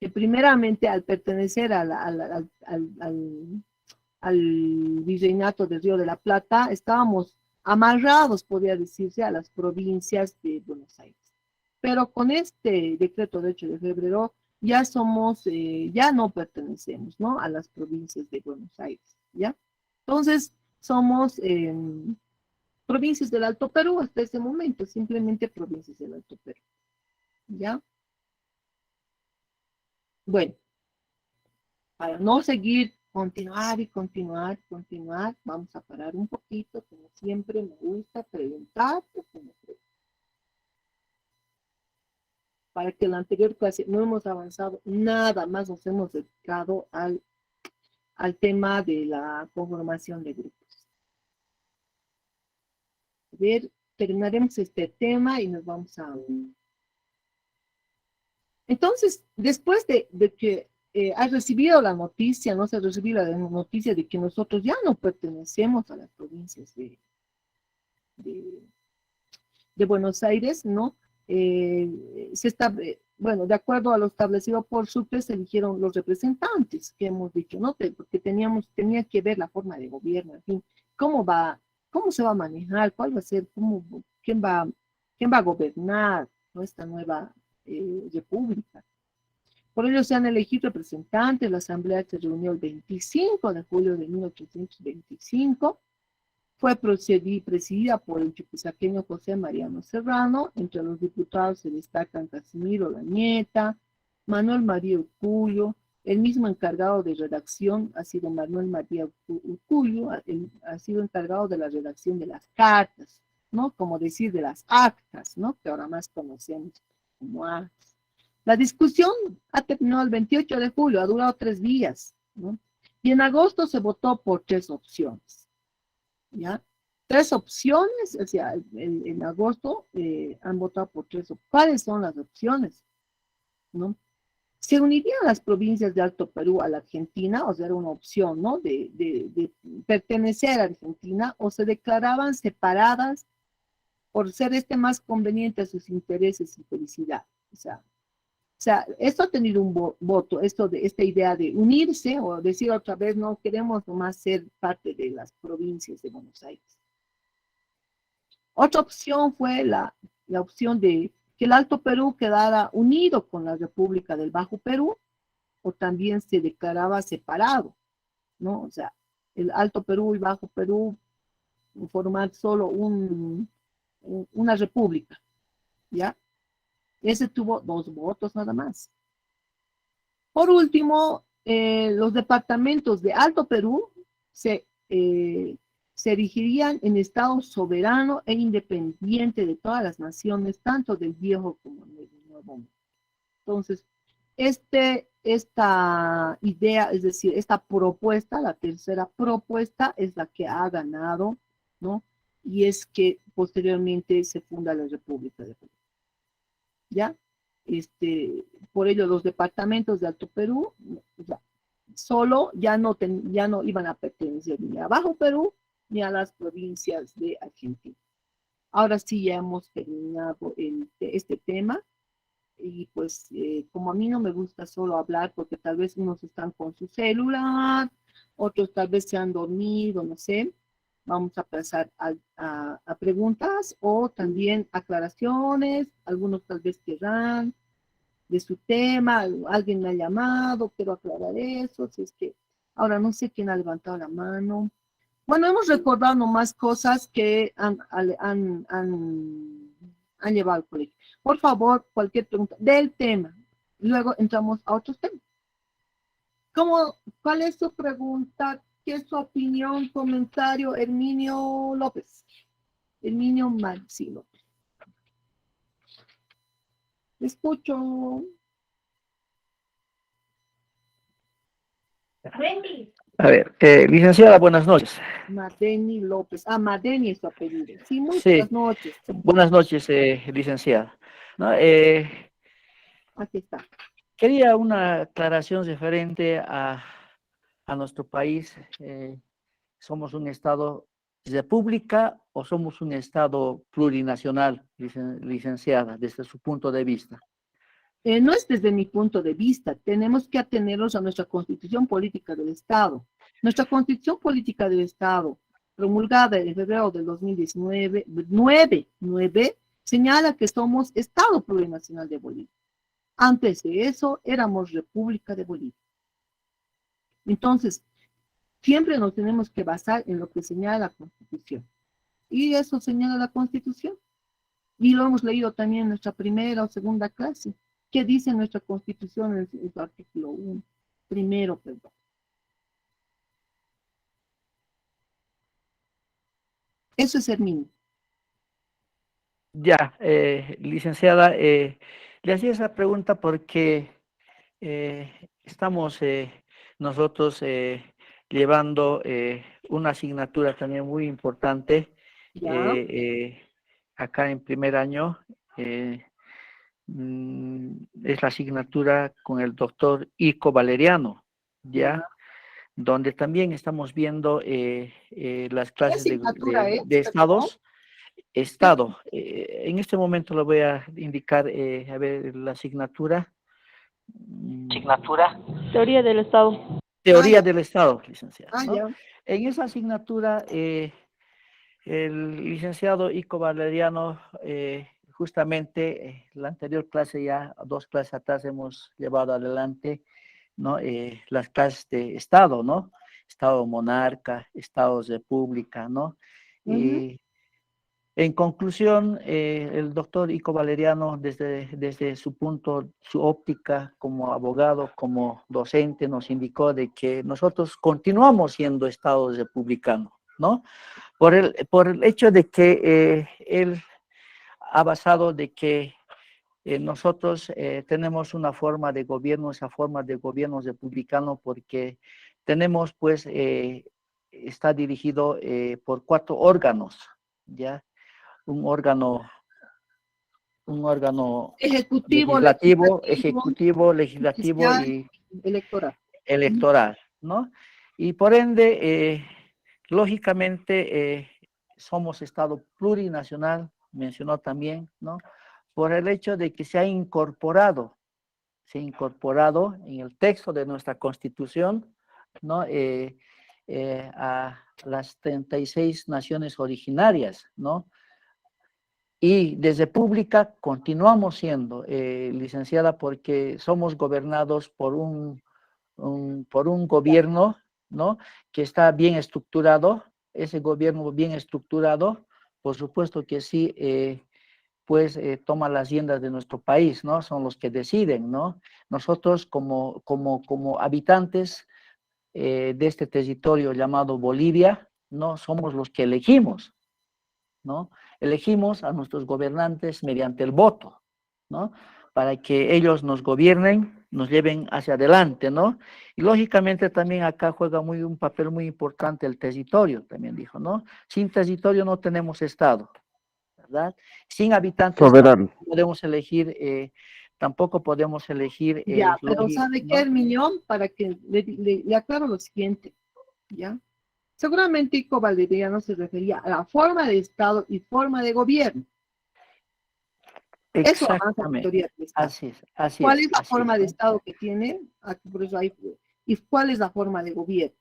que primeramente al pertenecer al virreinato del Río de la Plata, estábamos amarrados, podría decirse, a las provincias de Buenos Aires. Pero con este decreto de 8 de febrero ya ya no pertenecemos, ¿no? A las provincias de Buenos Aires, ¿ya? Entonces, somos provincias del Alto Perú hasta ese momento, simplemente provincias del Alto Perú, ¿ya? Bueno, para no seguir, continuar, vamos a parar un poquito, como siempre me gusta preguntar, para que en la anterior clase no hemos avanzado nada más, nos hemos dedicado al tema de la conformación de grupos. A ver, terminaremos este tema y nos vamos a... Entonces, después de que has recibido la noticia, no se ha recibido la noticia de que nosotros ya no pertenecemos a las provincias de Buenos Aires, ¿no? Bueno, de acuerdo a lo establecido por Sucre, se eligieron los representantes que hemos dicho, ¿no? Porque tenía que ver la forma de gobierno, en fin, cómo se va a manejar, cuál va a ser, quién va a gobernar, ¿no? Esta nueva república. Por ello se han elegido representantes, la asamblea se reunió el 25 de julio de 1825, fue presidida por el chuquisaqueño José Mariano Serrano. Entre los diputados se destacan Casimiro Lañeta, Manuel María Urcullo, el mismo encargado de redacción ha sido Manuel María Urcullo, ha sido encargado de la redacción de las cartas, ¿no? Como decir, de las actas, ¿no? Que ahora más conocemos como actas. La discusión ha terminado el 28 de julio, ha durado 3 días, ¿no? Y en agosto se votó por 3 opciones. ¿Ya? 3 opciones, o sea, en agosto han votado por 3 opciones. ¿Cuáles son las opciones? ¿No? Se unirían las provincias de Alto Perú a la Argentina, o sea, era una opción, ¿no? De pertenecer a Argentina, o se declaraban separadas por ser más conveniente a sus intereses y felicidad. O sea, esto ha tenido un voto, esto de esta idea de unirse o decir otra vez, no queremos nomás ser parte de las provincias de Buenos Aires. Otra opción fue la opción de que el Alto Perú quedara unido con la República del Bajo Perú, o también se declaraba separado, ¿no? O sea, el Alto Perú y Bajo Perú formar solo una república, ¿ya? Ese tuvo 2 votos nada más. Por último, los departamentos de Alto Perú se erigirían en Estado soberano e independiente de todas las naciones, tanto del viejo como del nuevo mundo. Entonces, esta idea, es decir, esta propuesta, la tercera propuesta, es la que ha ganado, ¿no? Y es que posteriormente se funda la República de Perú. ¿Ya? Por ello, los departamentos de Alto Perú, ya, solo ya no iban a pertenecer ni a Bajo Perú ni a las provincias de Argentina. Ahora sí, ya hemos terminado este tema. Y pues como a mí no me gusta solo hablar, porque tal vez unos están con su celular, otros tal vez se han dormido, no sé, vamos a pasar a preguntas o también aclaraciones, algunos tal vez querrán de su tema, alguien me ha llamado, quiero aclarar eso, si es que ahora no sé quién ha levantado la mano. Bueno, hemos recordado nomás cosas que han llevado al colegio. Por favor, cualquier pregunta del tema. Luego entramos a otros temas. ¿Cuál es su pregunta? ¿Qué es su opinión, comentario, Herminio López? Herminio Maxi López. Escucho. A ver, licenciada, buenas noches. Madeni López. Ah, Madeni es su apellido. Sí, muy Sí, buenas noches. buenas noches, licenciada. ¿No? Aquí está. Quería una aclaración referente a nuestro país. ¿Somos un Estado república o somos un Estado plurinacional, licenciada, desde su punto de vista? No es desde mi punto de vista, tenemos que atenernos a nuestra Constitución Política del Estado. Nuestra Constitución Política del Estado, promulgada en febrero del 2019, 9, señala que somos Estado Plurinacional de Bolivia. Antes de eso, éramos República de Bolivia. Entonces, siempre nos tenemos que basar en lo que señala la Constitución. Y eso señala la Constitución. Y lo hemos leído también en nuestra primera o segunda clase. ¿Qué dice nuestra Constitución en su artículo 1? Primero, perdón. Eso es el mínimo. Ya, licenciada, le hacía esa pregunta porque estamos nosotros llevando una asignatura también muy importante ¿Ya? acá en primer año. Es la asignatura con el doctor Ico Valeriano, ¿Ya? ¿ya? Donde también estamos viendo las ¿Qué clases asignatura es? de Perdón. Estado. En este momento le voy a indicar, a ver, la asignatura. Asignatura. Teoría del Estado. Teoría Ya. del Estado, licenciado, ¿no? Ya. En esa asignatura, el licenciado Ico Valeriano, justamente la anterior clase, ya 2 clases atrás hemos llevado adelante, ¿no? Las clases de Estado, ¿no? Estado monarca, Estado república, ¿no? Y en conclusión, el doctor Ico Valeriano, desde su punto, su óptica como abogado, como docente, nos indicó de que nosotros continuamos siendo Estado republicano, ¿no? Por el hecho de que él ha basado de que nosotros tenemos una forma de gobierno, esa forma de gobierno republicano, porque tenemos, pues, está dirigido por 4 órganos, ¿ya? Un órgano Ejecutivo, legislativo, legislativo, ejecutivo, legislativo judicial, y electoral. electoral, ¿no? Y por ende, lógicamente, somos Estado plurinacional mencionó también, ¿no? Por el hecho de que se ha incorporado en el texto de nuestra Constitución, ¿no? A las 36 naciones originarias, ¿no? Y desde pública continuamos siendo, licenciada, porque somos gobernados por un gobierno, ¿no? Que está bien estructurado. Ese gobierno bien estructurado, por supuesto que sí, pues toma las riendas de nuestro país, ¿no? Son los que deciden, ¿no? Nosotros como habitantes de este territorio llamado Bolivia, ¿no? Somos los que elegimos, ¿no? Elegimos a nuestros gobernantes mediante el voto, ¿no? Para que ellos nos gobiernen, nos lleven hacia adelante, ¿no? Y lógicamente también acá juega un papel muy importante el territorio, también dijo, ¿no? Sin territorio no tenemos Estado, ¿verdad? Sin habitantes Soberano. tampoco podemos elegir, Ya, pero ¿sabe qué, ¿no? Herminión? Para que le aclaro lo siguiente, ¿ya? Seguramente Ico Valeriano se refería a la forma de Estado y forma de gobierno. Eso avanza la Exactamente, teoría del Estado. así es, así ¿Cuál es. es la Así forma es, de ¿no? Estado que tiene? Aquí por eso hay, ¿y cuál es la forma de gobierno?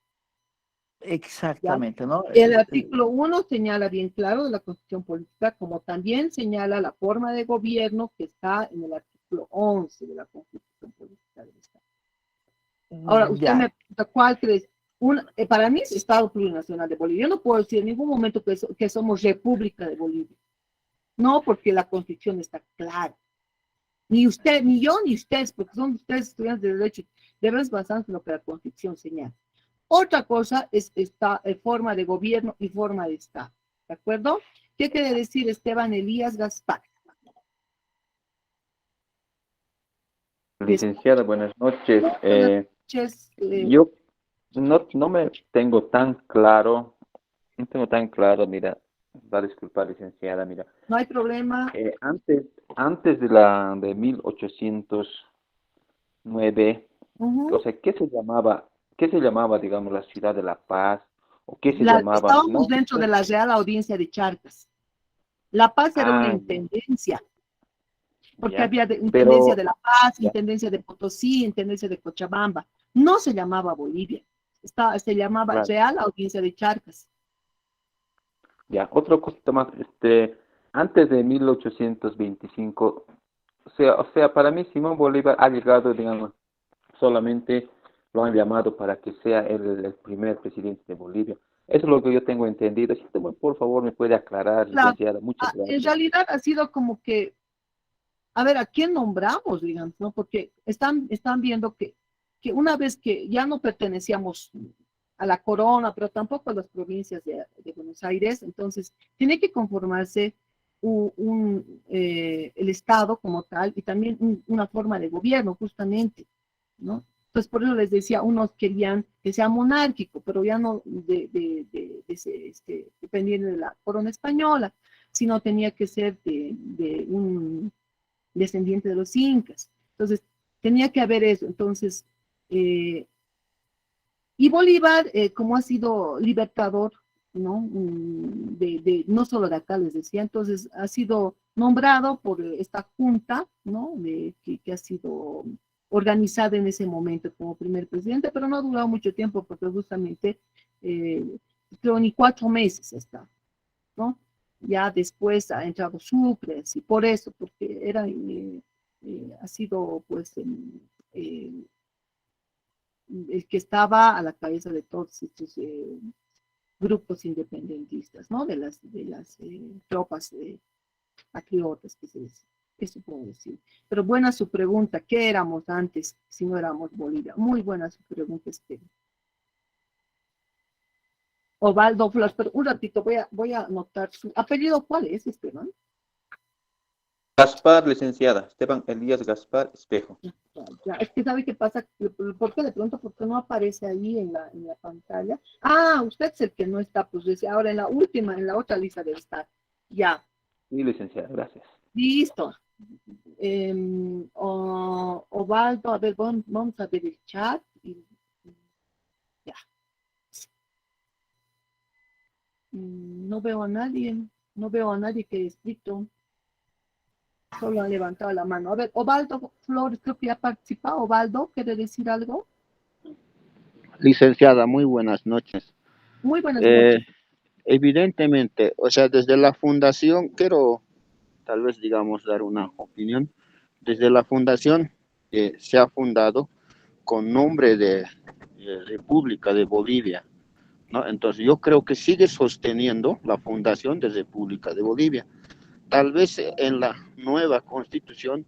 ¿Ya? Exactamente, ¿no? El artículo 1 señala bien claro de la Constitución Política, como también señala la forma de gobierno que está en el artículo 11 de la Constitución Política del Estado. Ahora, usted Ya, me pregunta, ¿cuál crees? Para mí es Estado Plurinacional de Bolivia. Yo no puedo decir en ningún momento que somos República de Bolivia. No, porque la Constitución está clara. Ni usted, ni yo, ni ustedes, porque son ustedes estudiantes de Derecho, deben basarse en lo que la Constitución señala. Otra cosa es esta forma de gobierno y forma de Estado. ¿De acuerdo? ¿Qué quiere decir Esteban Elías Gaspar? Licenciada, buenas noches. Buenas noches, Yo no me tengo tan claro, no tengo tan claro, mira, va a disculpar, licenciada, mira, no hay problema. antes de 1809, o Uh-huh. sea, qué se llamaba, digamos, la ciudad de La Paz, o qué se llamaba, Estábamos ¿no? dentro de la Real Audiencia de Charcas. La Paz era una Ah, intendencia, porque ya, había intendencia pero, de La Paz, ya, intendencia de Potosí, intendencia de Cochabamba. No se llamaba Bolivia, se llamaba claro. Real Audiencia de Charcas. Ya, otra cosita más, antes de 1825, o sea, para mí Simón Bolívar ha llegado, digamos, solamente lo han llamado para que sea el primer presidente de Bolivia. Eso es lo que yo tengo entendido. Si usted, por favor, me puede aclarar, licenciada, muchas En gracias. realidad ha sido como que, a ver, ¿a quién nombramos, digamos, no? Porque están viendo que una vez que ya no pertenecíamos a la corona, pero tampoco a las provincias de Buenos Aires, entonces tiene que conformarse el Estado como tal y también una forma de gobierno, justamente, ¿no? Entonces, por eso les decía, unos querían que sea monárquico, pero ya no dependiendo de la corona española, sino tenía que ser de un descendiente de los incas. Entonces, tenía que haber eso. Entonces, y Bolívar, como ha sido libertador, ¿no? No solo de acá, les decía, entonces ha sido nombrado por esta junta, ¿no? Que ha sido organizada en ese momento como primer presidente, pero no ha durado mucho tiempo porque justamente, creo ni 4 meses está, ¿no? Ya después ha entrado Sucre, y por eso, porque ha sido pues el que estaba a la cabeza de todos estos grupos independentistas, ¿no? De las tropas patriotas que se dice. Eso puedo decir. Pero buena su pregunta, ¿qué éramos antes si no éramos Bolivia? Muy buena su pregunta, Esteban. Ovaldo Flores, pero un ratito voy a anotar su apellido. ¿Cuál es, Esteban? Gaspar, licenciada, Esteban Elías Gaspar Espejo. Ya, es que sabe qué pasa, ¿por qué de pronto? Porque no aparece ahí en la pantalla. Ah, usted es el que no está, pues dice, ahora en la otra lista debe estar. Ya, Sí, licenciada, gracias. listo. Ovaldo, a ver, vamos a ver el chat. Ya. No veo a nadie. No veo a nadie que haya escrito. Solo han levantado la mano. A ver, Ovaldo Flores, creo que ya ha participado. Ovaldo, ¿quiere decir algo? Licenciada, muy buenas noches. Muy buenas Eh, noches. Evidentemente, o sea, desde la fundación, quiero tal vez, digamos, dar una opinión. Desde la fundación se ha fundado con nombre de República de Bolivia, ¿no? Entonces, yo creo que sigue sosteniendo la fundación de República de Bolivia. Tal vez en la nueva constitución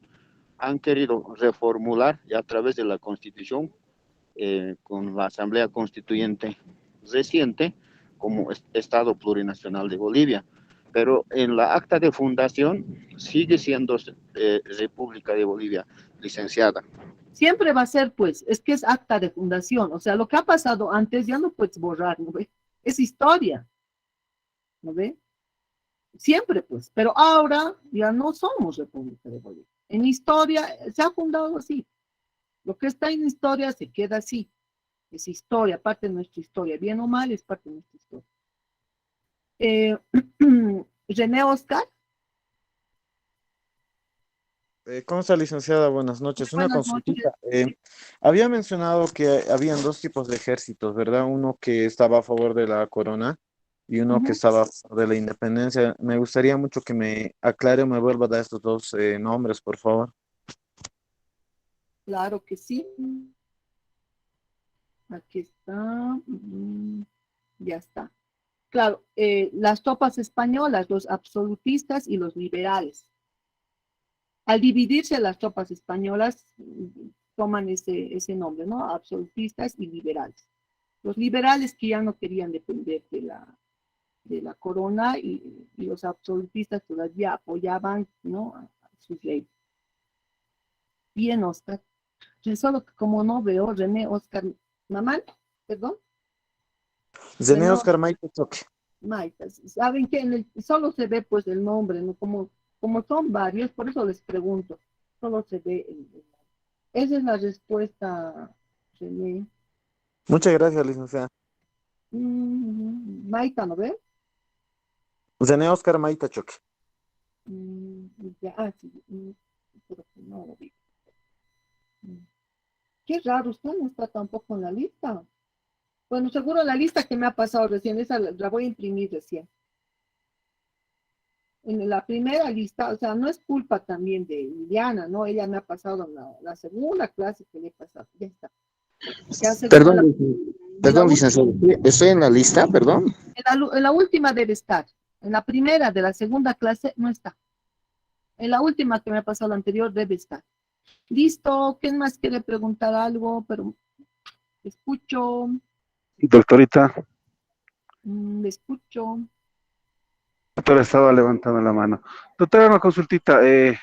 han querido reformular y a través de la constitución con la Asamblea Constituyente reciente como Estado Plurinacional de Bolivia. Pero en la acta de fundación sigue siendo República de Bolivia, licenciada. Siempre va a ser, pues, es que es acta de fundación. O sea, lo que ha pasado antes ya no puedes borrar, ¿no ve? Es historia, ¿no ve? Siempre, pues. Pero ahora ya no somos República de Bolivia. En historia se ha fundado así. Lo que está en historia se queda así. Es historia, parte de nuestra historia. Bien o mal, es parte de nuestra historia. Eh, René Oscar. ¿Cómo está, licenciada? Buenas noches. Una Buenas noches. consultita. Había mencionado que habían dos tipos de ejércitos, ¿verdad? Uno que estaba a favor de la corona y uno que Ujú, estaba a favor de la independencia. Me gustaría mucho que me aclare o me vuelva a dar estos dos nombres, por favor. claro que sí. Aquí está. Ya está. Claro, las tropas españolas, los absolutistas y los liberales. Al dividirse las tropas españolas, toman ese nombre, ¿no? Absolutistas y liberales. Los liberales que ya no querían depender de la corona y los absolutistas todavía apoyaban, ¿no? A sus leyes. Bien, Oscar. Yo solo que como no veo, René Oscar Mamán, perdón, Zené René Oscar Maite Choque. Maitas. Saben que solo se ve pues el nombre, ¿no? Como son varios, por eso les pregunto, solo se ve esa es la respuesta, René. Muchas gracias, licenciada. Maita, ¿no ve? Zené Oscar Maite Choque. Ya, sí, pero que no lo vi. Qué raro, usted no está tampoco en la lista. Bueno, seguro la lista que me ha pasado recién, esa la voy a imprimir recién. En la primera lista, o sea, no es culpa también de Liliana, ¿no? Ella me ha pasado en la segunda clase que le he pasado, ya está. Ya seguro Perdón, perdón, licenciado. Estoy en la lista, perdón. en la última debe estar. En la primera de la segunda clase no está. En la última que me ha pasado la anterior debe estar. Listo, ¿quién más quiere preguntar algo? Pero escucho, Doctorita, escucho. doctora estaba levantando la mano. Doctora, una consultita. Que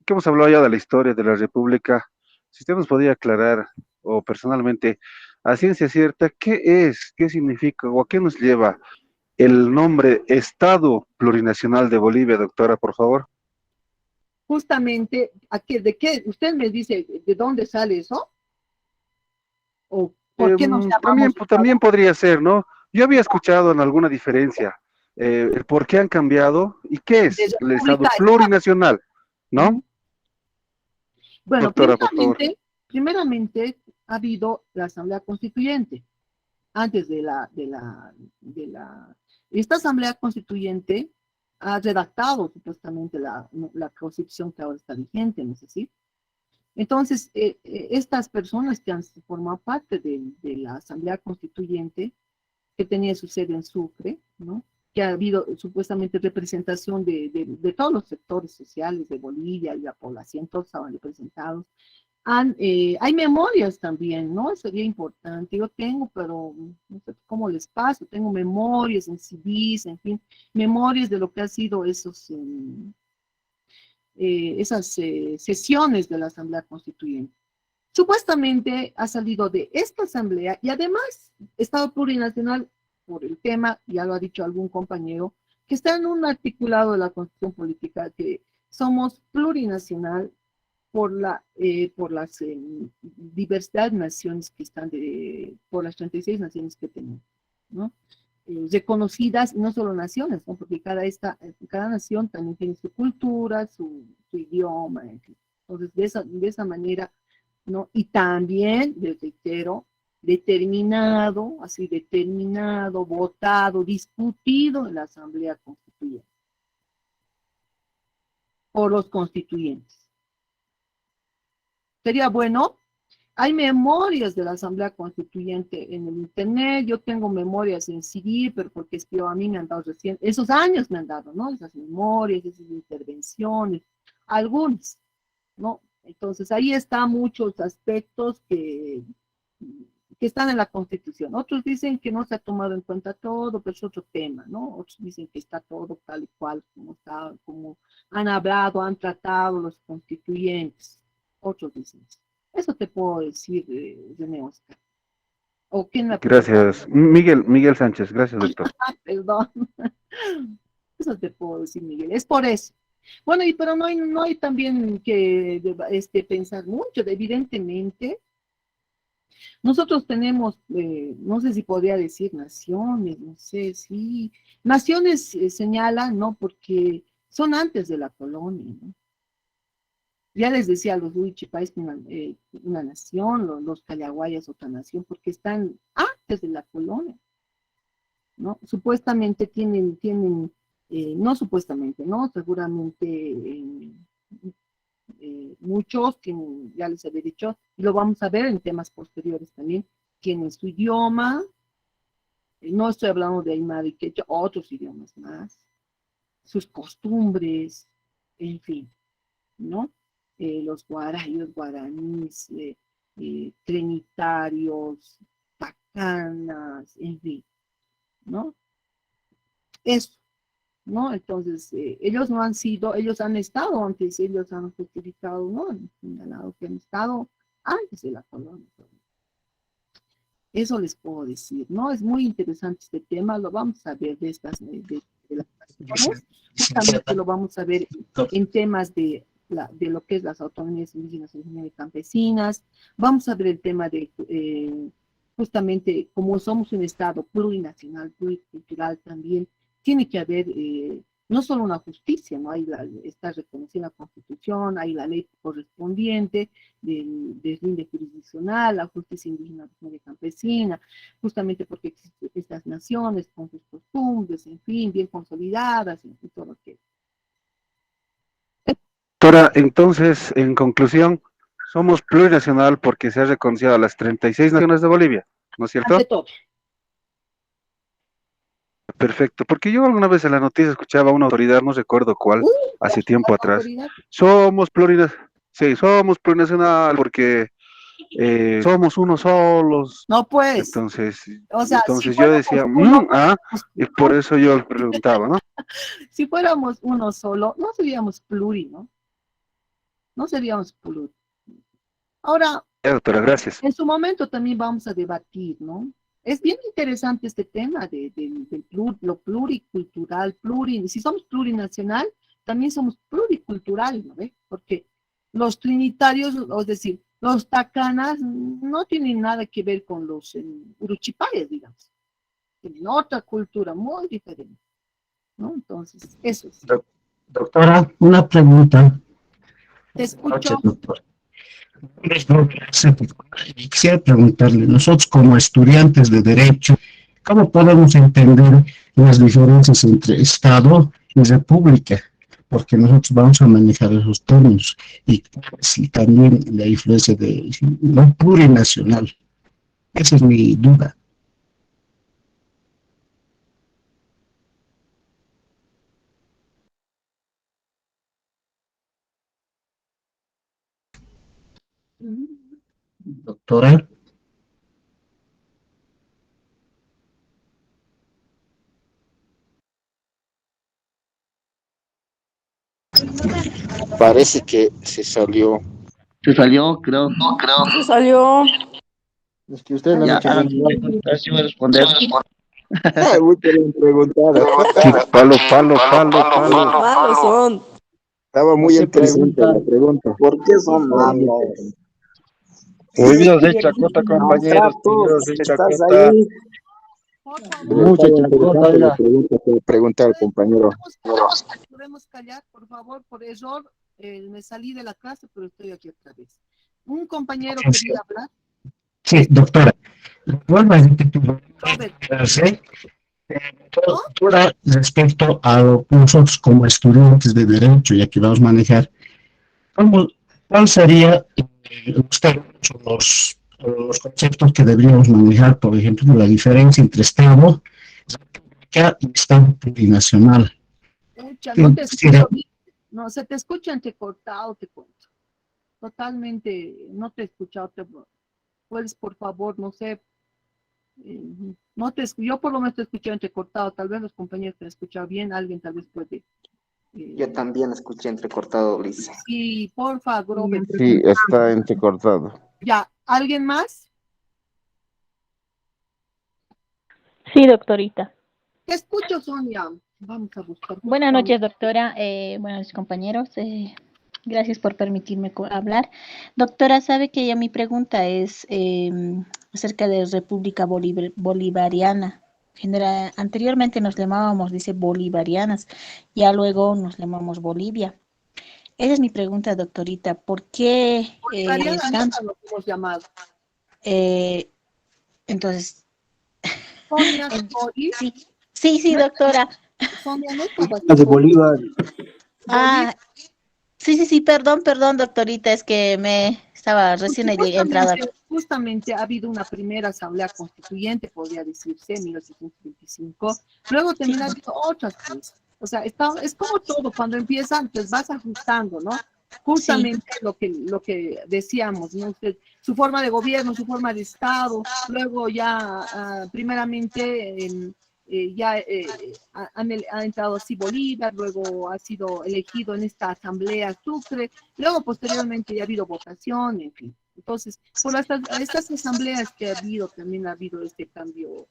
hemos hablado ya de la historia de la República. Si usted nos podría aclarar, o personalmente, a ciencia cierta, ¿qué es, qué significa o a qué nos lleva el nombre Estado Plurinacional de Bolivia, doctora, por favor? Justamente, ¿de qué? ¿Usted me dice de dónde sale eso? ¿O por qué nos También, llamamos también Estado? podría ser, ¿no? Yo había escuchado en alguna diferencia el por qué han cambiado y qué De es el Estado República a Estado. Plurinacional, ¿no? Bueno, Doctora, por favor. primeramente ha habido la Asamblea Constituyente. Antes de la esta Asamblea Constituyente ha redactado supuestamente la Constitución que ahora está vigente, ¿no es así? Entonces, estas personas que han formado parte de la Asamblea Constituyente, que tenía su sede en Sucre, ¿no? Que ha habido supuestamente representación de todos los sectores sociales de Bolivia y la población, todos estaban representados. Hay memorias también, ¿no? Sería importante. Yo tengo, pero no sé cómo les paso. Tengo memorias en CDs, en fin, memorias de lo que ha sido esas sesiones de la Asamblea Constituyente. Supuestamente ha salido de esta asamblea y además Estado Plurinacional, por el tema, ya lo ha dicho algún compañero, que está en un articulado de la Constitución Política, que somos plurinacional por las diversidad de naciones que están, por las 36 naciones que tenemos, ¿no? reconocidas, y no solo naciones, ¿no? Porque cada nación también tiene su cultura, su idioma, en fin. Entonces, de esa manera, ¿no? Y también, les reitero, determinado, votado, discutido en la Asamblea Constituyente, por los constituyentes. Sería bueno. Hay memorias de la Asamblea Constituyente en el Internet, yo tengo memorias en CD, pero porque es que a mí me han dado recién, esos años me han dado, ¿no? Esas memorias, esas intervenciones, algunas, ¿no? Entonces ahí están muchos aspectos que están en la Constitución. Otros dicen que no se ha tomado en cuenta todo, pero es otro tema, ¿no? Otros dicen que está todo tal y cual, como han hablado, han tratado los constituyentes. Otros dicen eso. Eso te puedo decir, René Oscar. ¿O quién me Gracias. Miguel Sánchez, gracias, doctor. Perdón. Eso te puedo decir, Miguel. Es por eso. Bueno, pero no hay también que pensar mucho. Evidentemente, nosotros tenemos, no sé si podría decir naciones, no sé si... Naciones señalan, ¿no? Porque son antes de la colonia, ¿no? Ya les decía a los Huichipais una nación, los Callaguayas otra nación, porque están antes de la colonia, ¿no? Supuestamente tienen no supuestamente, ¿no? Seguramente muchos tienen, ya les había dicho, y lo vamos a ver en temas posteriores también, tienen su idioma, no estoy hablando de Aymara y Quechua, otros idiomas más, sus costumbres, en fin, ¿no? Los guarayos, guaraníes, trinitarios, tacanas, en fin, ¿no? Eso, ¿no? Entonces, ellos no han sido, ellos han estado antes, ellos han justificado, ¿no? Han señalado que han estado antes de la colonia. Eso les puedo decir, ¿no? Es muy interesante este tema, lo vamos a ver de las naciones, justamente lo vamos a ver en temas de lo que es las autonomías indígenas y campesinas. Vamos a ver el tema de, justamente, como somos un Estado plurinacional, pluricultural también, tiene que haber no solo una justicia, ¿no? Está reconocida la Constitución, hay la ley correspondiente del deslinde jurisdiccional, la justicia indígena y campesina, justamente porque existen estas naciones con sus costumbres, en fin, bien consolidadas, y todo lo que... Doctora, entonces, en conclusión, somos plurinacional porque se ha reconocido a las 36 naciones de Bolivia, ¿no es cierto? Ante todo. Perfecto, porque yo alguna vez en la noticia escuchaba a una autoridad, no recuerdo cuál, hace tiempo atrás. Somos plurinacional porque somos unos solos. No, pues. Entonces, O sea, si yo decía, y por eso yo preguntaba, ¿no? Si fuéramos uno solo, no seríamos pluri, ¿no? No seríamos pluri. Ahora, Doctora, gracias. en su momento también vamos a debatir, ¿no? Es bien interesante este tema lo pluricultural, si somos plurinacional, también somos pluricultural, ¿no? Porque los trinitarios, es decir, los tacanas no tienen nada que ver con los uruchipayes, digamos. Tienen otra cultura muy diferente, ¿no? Entonces, eso es. Doctora, una pregunta. Te escucho. Quisiera preguntarle, nosotros como estudiantes de Derecho, ¿cómo podemos entender las diferencias entre Estado y República? Porque nosotros vamos a manejar esos términos y también la influencia de lo plurinacional. Esa es mi duda. Doctora. Parece que se salió. Se salió, creo. Se salió. Es que usted no me echó. A ver si voy a responder. Muy bien preguntado. Sí, palo. Malos son. Estaba muy interesante la pregunta. ¿Por qué son malos? Olvidos de Chacota, compañeros. Estás ahí. Por favor. Mucha interesante la pregunta que pregunta el compañero. Podemos callar, por favor, por error. Me salí de la clase, pero estoy aquí otra vez. Un compañero quería hablar. Sí, doctora. Vuelvo a repetir. Robert, Doctora, respecto a nosotros como estudiantes de Derecho, ya que vamos a manejar, ¿cuál sería usted los conceptos que deberíamos manejar, por ejemplo, la diferencia entre Estado, República y Estado plurinacional? no te escucho bien. No, se te escucha entrecortado, te cuento. Totalmente, no te he escuchado. Puedes, por favor, no sé. No te, yo por lo menos te escuché entrecortado. Tal vez los compañeros te han escuchado bien. Alguien tal vez puede. Yo también escuché entrecortado, Lisa. Sí, por favor, Robert. Sí, está entrecortado. Ya, ¿alguien más? Sí, doctorita. Te escucho, Sonia. Vamos a buscar. Buenas noches, doctora. Buenos compañeros. Gracias por permitirme hablar. Doctora, sabe que ya mi pregunta es acerca de República Bolivariana. Anteriormente nos llamábamos, dice, bolivarianas, ya luego nos llamamos Bolivia. Esa es mi pregunta, doctorita. ¿Por qué Bolivarianas lo hemos llamado. Entonces, Sonia, sí, doctora. Sonia, no estaba de Bolívar. Sí, perdón, doctorita, es que me estaba recién entrada. Justamente ha habido una primera asamblea constituyente, podría decirse, en 1925. Luego también ha habido otras cosas. O sea, es como todo, cuando empiezan, pues vas ajustando, ¿no? Justamente lo que decíamos, ¿no? Usted, su forma de gobierno, su forma de Estado, luego ya, primeramente, ha entrado así Bolívar, luego ha sido elegido en esta asamblea Sucre, luego posteriormente ya ha habido votación, en fin. Entonces, por estas asambleas que ha habido, también ha habido este cambio,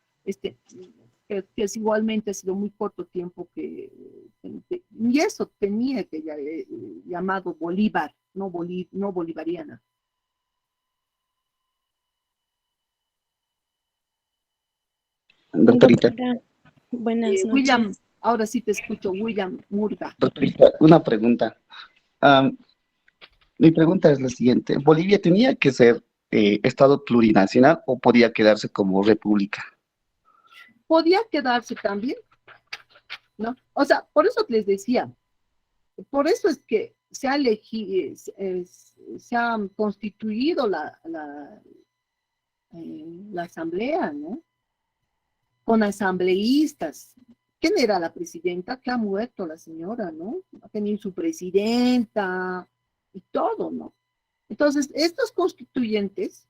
que es igualmente ha sido muy corto tiempo y eso tenía que ya llamado Bolívar, no bolivariana. Doctorita. Buenas noches. William, ahora sí te escucho, William Murga. Doctorita, una pregunta. Mi pregunta es la siguiente. ¿Bolivia tenía que ser Estado plurinacional o podía quedarse como república? Podía quedarse también, ¿no? O sea, por eso les decía, por eso es que se ha elegido, se ha constituido la asamblea, ¿no? Con asambleístas. ¿Quién era la presidenta? Que ha muerto la señora, ¿no? Ha tenido su presidenta y todo, ¿no? Entonces, estos constituyentes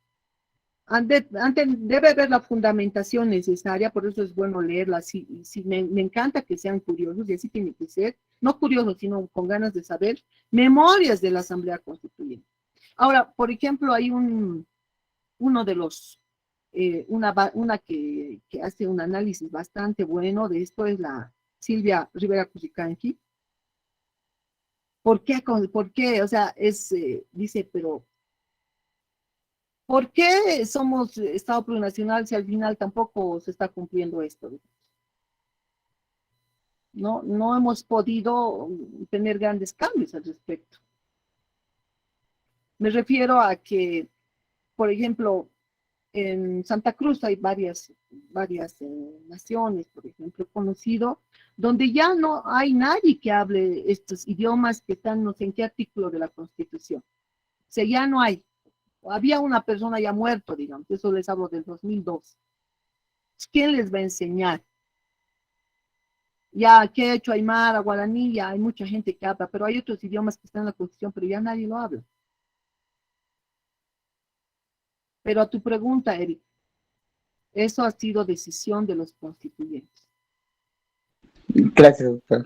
debe haber la fundamentación necesaria, por eso es bueno leerla. Me encanta que sean curiosos, y así tiene que ser, no curiosos, sino con ganas de saber, memorias de la Asamblea Constituyente. Ahora, por ejemplo, hay uno de los, una que hace un análisis bastante bueno de esto, es la Silvia Rivera Cusicanqui. ¿Por qué? O sea, dice, pero ¿por qué somos Estado plurinacional si al final tampoco se está cumpliendo esto? No hemos podido tener grandes cambios al respecto. Me refiero a que, por ejemplo, en Santa Cruz hay varias naciones, por ejemplo, conocido, donde ya no hay nadie que hable estos idiomas que están no sé en qué artículo de la Constitución. O sea, ya no hay. Había una persona ya muerto, digamos, eso les hablo del 2002. ¿Quién les va a enseñar? Ya quechua, aymara, guaraní, ya hay mucha gente que habla, pero hay otros idiomas que están en la Constitución, pero ya nadie lo habla. Pero a tu pregunta, Eric, eso ha sido decisión de los constituyentes. Gracias, doctor.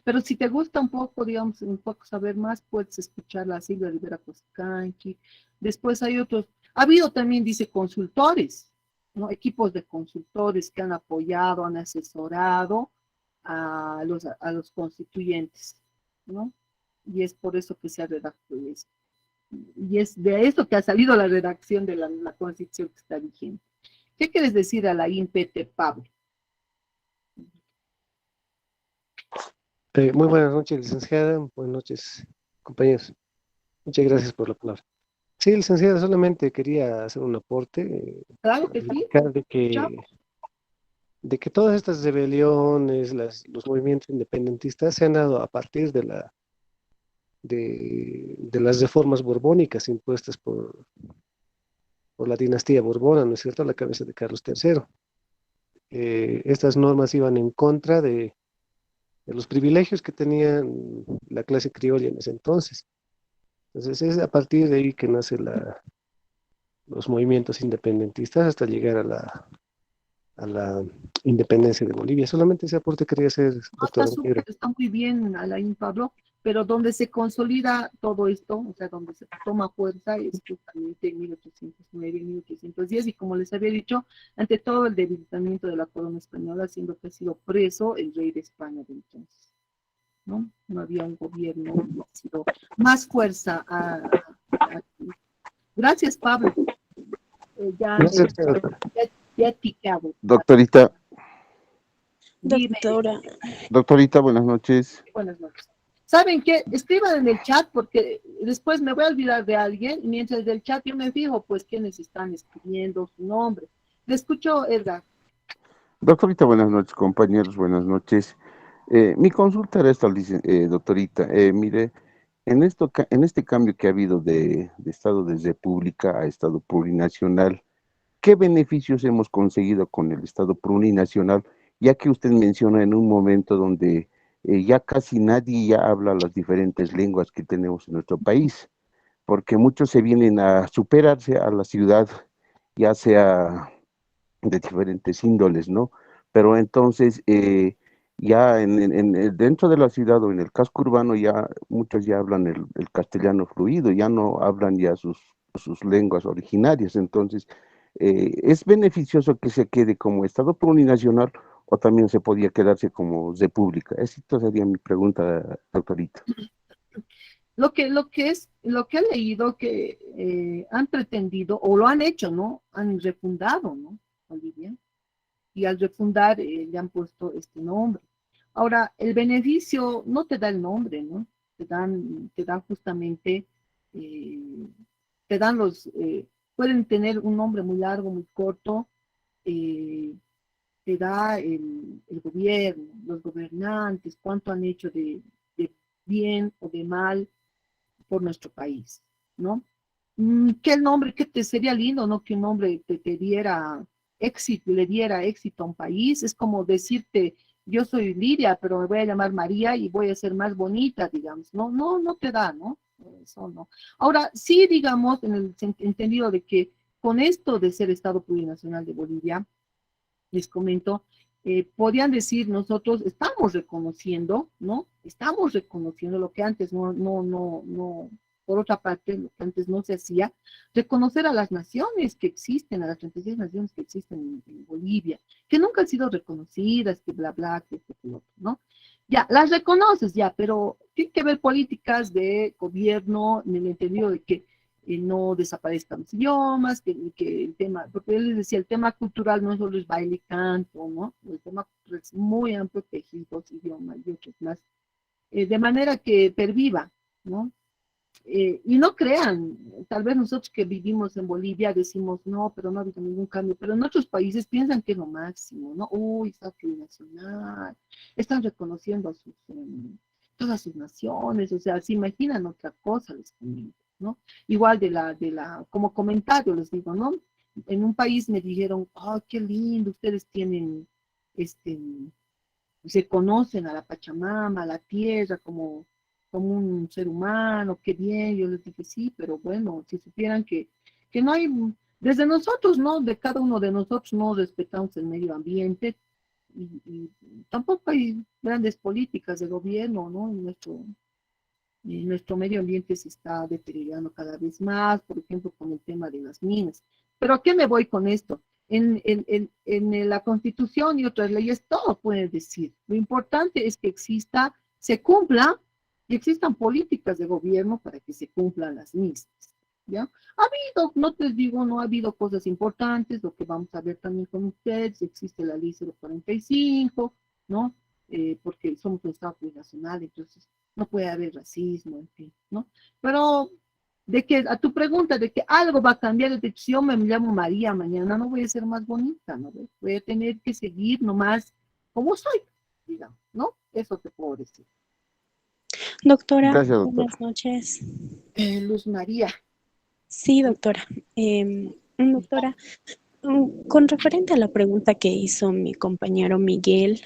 Pero si te gusta un poco, digamos, un poco saber más, puedes escuchar a Silvia Rivera Cusicanqui. Después hay otros, ha habido también, dice, consultores, ¿no? Equipos de consultores que han apoyado, han asesorado a los constituyentes, ¿no? Y es por eso que se ha redactado esto. Y es de eso que ha salido la redacción de la Constitución que está vigente. ¿Qué quieres decir a la INPT, Pablo? Muy buenas noches, licenciada. Buenas noches, compañeros. Muchas gracias por la palabra. Sí, licenciada, solamente quería hacer un aporte, Claro que sí. indicar de que todas estas rebeliones, los movimientos independentistas se han dado a partir de las reformas borbónicas impuestas por la dinastía borbona, ¿no es cierto?, a la cabeza de Carlos III. Estas normas iban en contra de los privilegios que tenían la clase criolla en ese entonces. Entonces es a partir de ahí que nace los movimientos independentistas hasta llegar a la independencia de Bolivia. Solamente ese aporte quería hacer, doctora. Está muy bien, Alain Pablo, pero donde se consolida todo esto, o sea, donde se toma fuerza es justamente en 1809, 1810, y como les había dicho, ante todo el debilitamiento de la corona española, siendo que ha sido preso el rey de España de entonces, ¿no? No había un gobierno, ha sido más fuerza Gracias, Pablo. Ya picado. Doctorita. Dime. Doctorita, buenas noches. Buenas noches. ¿Saben qué? Escriban en el chat porque después me voy a olvidar de alguien y mientras del chat yo me fijo pues quiénes están escribiendo su nombre. Le escucho, Edgar. Doctorita, buenas noches, compañeros, buenas noches. Mi consulta era esta, doctorita. Mire, en este cambio que ha habido de estado de república a estado plurinacional, ¿qué beneficios hemos conseguido con el estado plurinacional? Ya que usted menciona en un momento donde ya casi nadie ya habla las diferentes lenguas que tenemos en nuestro país, porque muchos se vienen a superarse a la ciudad, ya sea de diferentes índoles, ¿no? Pero entonces, ya dentro de la ciudad o en el casco urbano, ya muchos ya hablan el castellano fluido, ya no hablan ya sus lenguas originarias. Entonces, ¿es beneficioso que se quede como Estado plurinacional o también se podía quedarse como república? Esa sería mi pregunta, doctorita. Lo que he leído que han pretendido, o lo han hecho, ¿no? Han refundado, ¿no? Bolivia. Y al refundar le han puesto este nombre. Ahora, el beneficio no te da el nombre, ¿no? Te dan justamente, te dan pueden tener un nombre muy largo, muy corto, te da el gobierno, los gobernantes, cuánto han hecho de bien o de mal por nuestro país, ¿no? ¿Qué nombre, qué te sería lindo, ¿no? Que un nombre te diera éxito, le diera éxito a un país? Es como decirte, yo soy Lidia, pero me voy a llamar María y voy a ser más bonita, digamos. No te da, ¿no? Eso no. Ahora, sí, digamos, en el entendido de que con esto de ser Estado Plurinacional de Bolivia, les comento, podrían decir nosotros estamos reconociendo, ¿no? Estamos reconociendo lo que antes por otra parte, lo que antes no se hacía, reconocer a las naciones que existen, a las 36 naciones que existen en Bolivia, que nunca han sido reconocidas, que bla, bla, que esto, que lo otro, ¿no? Ya, las reconoces ya, pero tiene que haber políticas de gobierno en el entendido de que no desaparezcan los idiomas, que el tema, porque él les decía, el tema cultural no solo es baile y canto, ¿no? El tema cultural es muy amplio, tejidos, idiomas y otros más, de manera que perviva, ¿no? Y no crean, tal vez nosotros que vivimos en Bolivia decimos, no, pero no ha habido ningún cambio, pero en otros países piensan que es lo máximo, ¿no? Uy, está plurinacional, están reconociendo a todas sus naciones, o sea, se imaginan otra cosa, les comento, ¿no? Igual como comentario les digo, ¿no? En un país me dijeron, oh, qué lindo, ustedes tienen, se conocen a la Pachamama, a la tierra, como un ser humano, qué bien. Yo les dije, sí, pero bueno, si supieran que no hay, desde nosotros, ¿no? De cada uno de nosotros no respetamos el medio ambiente y tampoco hay grandes políticas de gobierno, ¿no? Nuestro medio ambiente se está deteriorando cada vez más, por ejemplo, con el tema de las minas. Pero ¿a qué me voy con esto? En la Constitución y otras leyes todo puede decir. Lo importante es que se cumpla y existan políticas de gobierno para que se cumplan las mismas. ¿ya? Ha habido, no te digo, no ha habido cosas importantes, lo que vamos a ver también con ustedes, existe la ley 045, ¿no? Porque somos un Estado plurinacional, entonces no puede haber racismo, en fin, ¿no? Pero de que a tu pregunta de que algo va a cambiar, de que si yo me llamo María mañana, no voy a ser más bonita, ¿no? Voy a tener que seguir nomás como soy, digamos, ¿no? Eso te puedo decir. Doctora, Gracias, doctora. buenas noches. Luz María. Sí, doctora. Doctora, con referente a la pregunta que hizo mi compañero Miguel,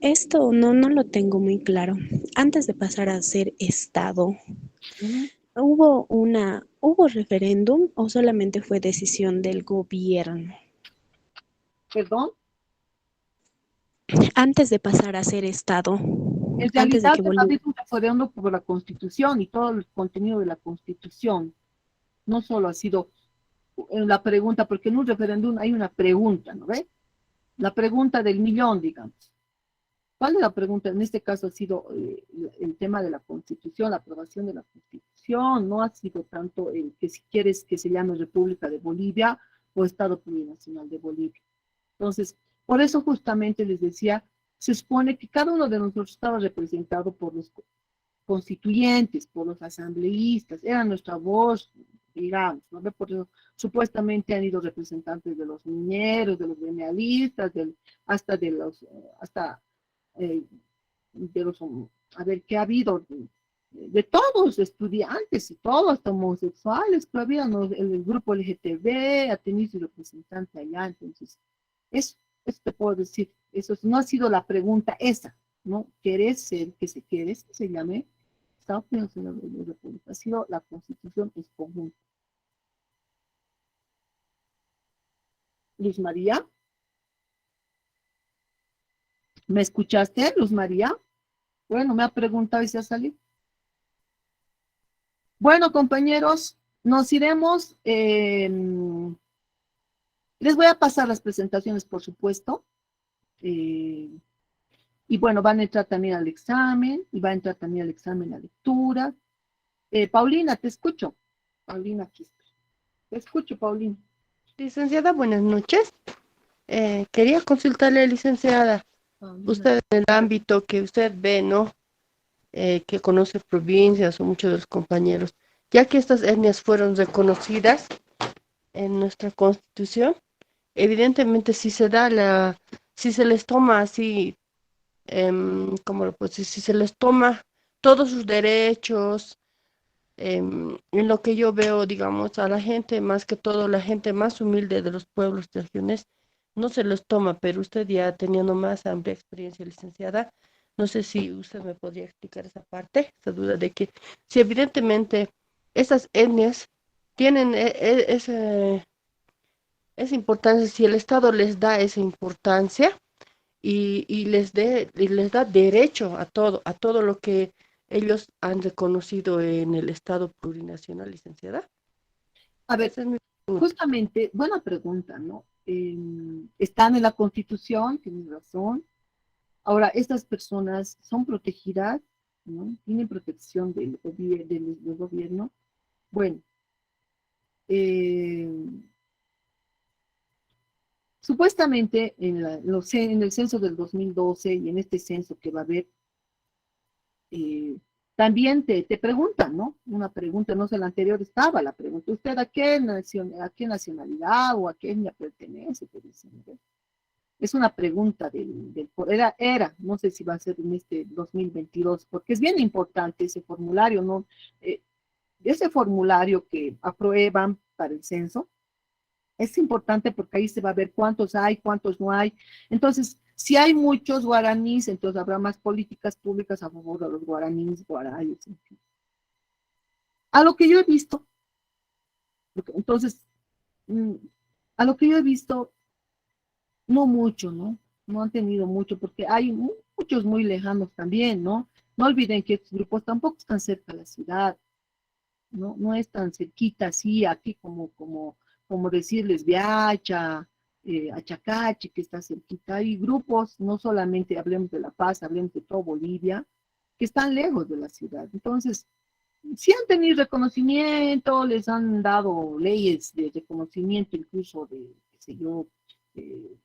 esto no lo tengo muy claro. Antes de pasar a ser Estado, ¿hubo referéndum o solamente fue decisión del gobierno? ¿Perdón? Antes de pasar a ser Estado, En antes de realidad que ha habido un referéndum por la Constitución y todo el contenido de la Constitución. No solo ha sido la pregunta, porque en un referéndum hay una pregunta, ¿no ve? La pregunta del millón, digamos. ¿Cuál es la pregunta? En este caso ha sido el tema de la Constitución, la aprobación de la Constitución, no ha sido tanto el que si quieres que se llame República de Bolivia o Estado Plurinacional de Bolivia. Entonces, por eso justamente les decía, se supone que cada uno de nosotros estaba representado por los constituyentes, por los asambleístas, era nuestra voz, digamos, ¿no? Por eso supuestamente han ido representantes de los mineros, de los gremialistas, hasta de los, de los, a ver, ¿qué ha habido? De todos, estudiantes y todos, hasta homosexuales, pero había el grupo LGTB, ha tenido su representante allá, entonces, eso te puedo decir, eso no ha sido la pregunta esa, ¿no? ¿Quieres ser que se llame Estado Plurinacional de la República? Ha sido la Constitución en su conjunto. Luz María, ¿me escuchaste, Luz María? Bueno, me ha preguntado y se ha salido. Bueno, compañeros, nos iremos. Les voy a pasar las presentaciones, por supuesto. Y bueno, van a entrar también al examen, y va a entrar también al examen la lectura. Paulina, te escucho. Paulina, aquí está. Te escucho, Paulina. Licenciada, buenas noches. Quería consultarle, licenciada, usted en el ámbito que usted ve, ¿no? Que conoce provincias o muchos de los compañeros, ya que estas etnias fueron reconocidas en nuestra Constitución, evidentemente si se les toma así, ¿cómo lo puedo decir? Si se les toma todos sus derechos, en lo que yo veo, digamos, a la gente, más que todo la gente más humilde de los pueblos de regiones, no se los toma, pero usted ya teniendo más amplia experiencia, licenciada, no sé si usted me podría explicar esa parte, esa duda de que si evidentemente esas etnias tienen esa importancia, si el Estado les da esa importancia y les da derecho a todo lo que ellos han reconocido en el Estado plurinacional, licenciada. A ver, justamente, buena pregunta, ¿no? Están en la Constitución, tienes razón. Ahora, estas personas son protegidas, ¿no? Tienen protección del gobierno. Bueno, supuestamente en el censo del 2012 y en este censo que va a haber, también te preguntan, ¿no? Una pregunta, no sé, la anterior estaba la pregunta, ¿usted a qué nacionalidad o a qué etnia pertenece? Te dicen, ¿no? Es una pregunta no sé si va a ser en este 2022, porque es bien importante ese formulario, ¿no? Ese formulario que aprueban para el censo, es importante porque ahí se va a ver cuántos hay, cuántos no hay. Entonces, si hay muchos guaraníes, entonces habrá más políticas públicas a favor de los guaraníes, guarayos, en fin. A lo que yo he visto, entonces, a lo que yo he visto, no mucho, ¿no? No han tenido mucho, porque hay muchos muy lejanos también, ¿no? No olviden que estos grupos tampoco están cerca de la ciudad, ¿no? No es tan cerquita así, aquí como decirles Viacha, Achacachi, que está cerquita. Hay grupos, no solamente hablemos de La Paz, hablemos de todo Bolivia, que están lejos de la ciudad. Entonces, sí han tenido reconocimiento, les han dado leyes de reconocimiento incluso de, qué sé yo, eh,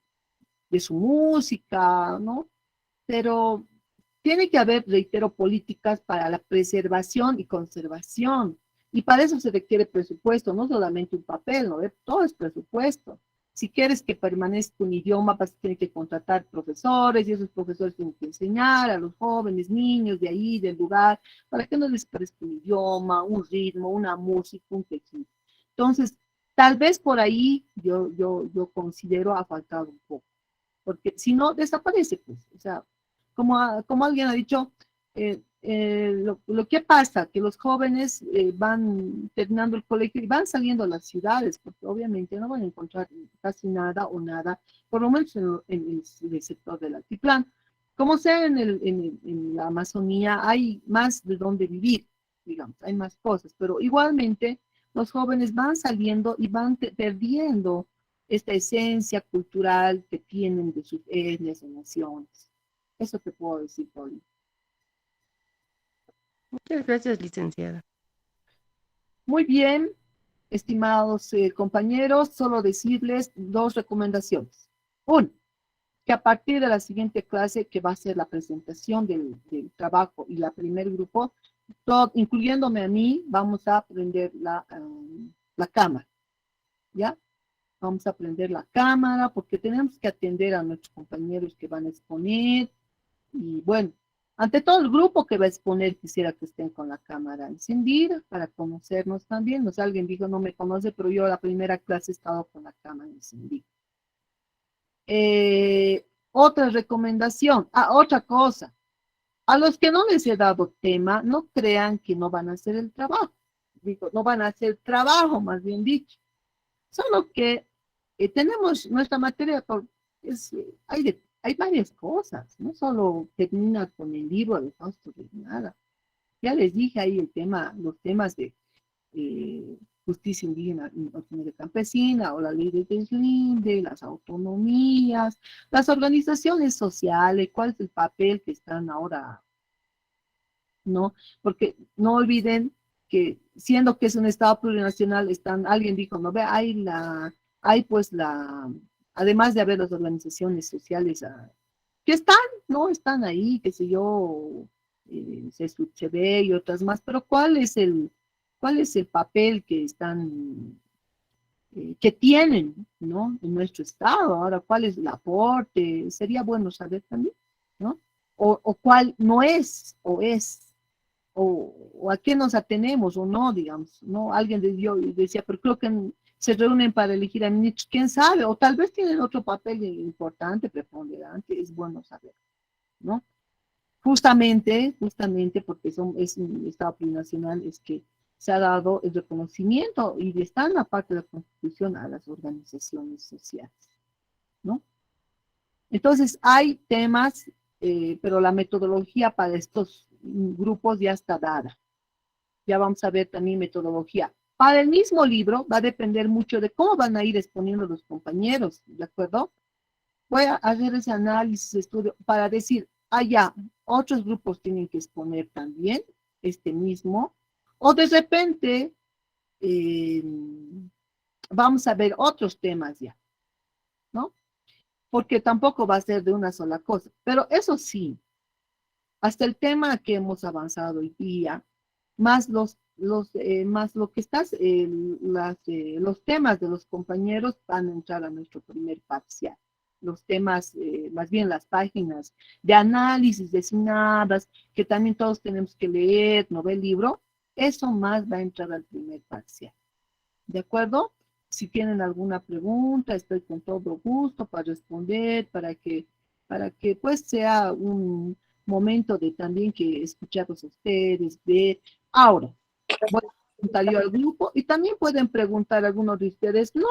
de su música, ¿no? Pero tiene que haber, reitero, políticas para la preservación y conservación. Y para eso se requiere presupuesto, no solamente un papel, ¿no? Todo es presupuesto. Si quieres que permanezca un idioma, vas a tener que contratar profesores y esos profesores tienen que enseñar a los jóvenes, niños de ahí, del lugar, para que no les parezca un idioma, un ritmo, una música, un tejido. Entonces, tal vez por ahí yo considero ha faltado un poco, porque si no, desaparece, pues. O sea, como alguien ha dicho, lo que pasa, que los jóvenes van terminando el colegio y van saliendo a las ciudades, porque obviamente no van a encontrar casi nada o nada, por lo menos en el sector del altiplano. Como sea en la Amazonía, hay más de dónde vivir, digamos, hay más cosas, pero igualmente los jóvenes van saliendo y van perdiendo esta esencia cultural que tienen de sus etnias o naciones. Eso te puedo decir, Pauli. Muchas gracias, licenciada. Muy bien, estimados compañeros, solo decirles dos recomendaciones. Uno, que a partir de la siguiente clase, que va a ser la presentación del trabajo y la primer grupo, incluyéndome a mí, vamos a aprender la cámara, ¿ya? Vamos a aprender la cámara porque tenemos que atender a nuestros compañeros que van a exponer. Y bueno, ante todo el grupo que va a exponer, quisiera que estén con la cámara encendida para conocernos también. No sé, alguien dijo, no me conoce, pero yo la primera clase he estado con la cámara encendida. Otra recomendación, otra cosa. A los que no les he dado tema, no crean que no van a hacer el trabajo. Digo, no van a hacer trabajo, más bien dicho. Solo que tenemos nuestra materia, hay varias cosas, no solo termina con el libro de Fausto de nada. Ya les dije ahí los temas de justicia indígena y campesina, o la ley de deslinde, las autonomías, las organizaciones sociales, cuál es el papel que están ahora, ¿no? Porque no olviden que siendo que es un Estado plurinacional, alguien dijo, no ve, además de haber las organizaciones sociales que están, ¿no? Están ahí, qué sé yo, CSUCB y otras más, pero ¿cuál es el papel que que tienen, ¿no? En nuestro Estado? Ahora, ¿cuál es el aporte? Sería bueno saber también, ¿no? O cuál no es, o es, o a qué nos atenemos, o no, digamos, ¿no? Alguien decía, pero creo que se reúnen para elegir a ministros, quién sabe, o tal vez tienen otro papel importante, preponderante, es bueno saber, ¿no? Justamente porque es un Estado plurinacional, es que se ha dado el reconocimiento y está en la parte de la Constitución a las organizaciones sociales, ¿no? Entonces, hay temas, pero la metodología para estos grupos ya está dada. Ya vamos a ver también metodología. Para el mismo libro va a depender mucho de cómo van a ir exponiendo los compañeros, ¿de acuerdo? Voy a hacer ese análisis, estudio, para decir, ya, otros grupos tienen que exponer también este mismo, o de repente vamos a ver otros temas ya, ¿no? Porque tampoco va a ser de una sola cosa. Pero eso sí, hasta el tema que hemos avanzado hoy día, más más lo que los temas de los compañeros van a entrar a nuestro primer parcial. Los temas, más bien las páginas de análisis designadas, que también todos tenemos que leer, no ve el libro, eso más va a entrar al primer parcial. ¿De acuerdo? Si tienen alguna pregunta, estoy con todo gusto para responder, para que pues sea un momento de también que escucharlos a ustedes, ver. Ahora, voy a preguntar yo al grupo y también pueden preguntar a algunos de ustedes, no,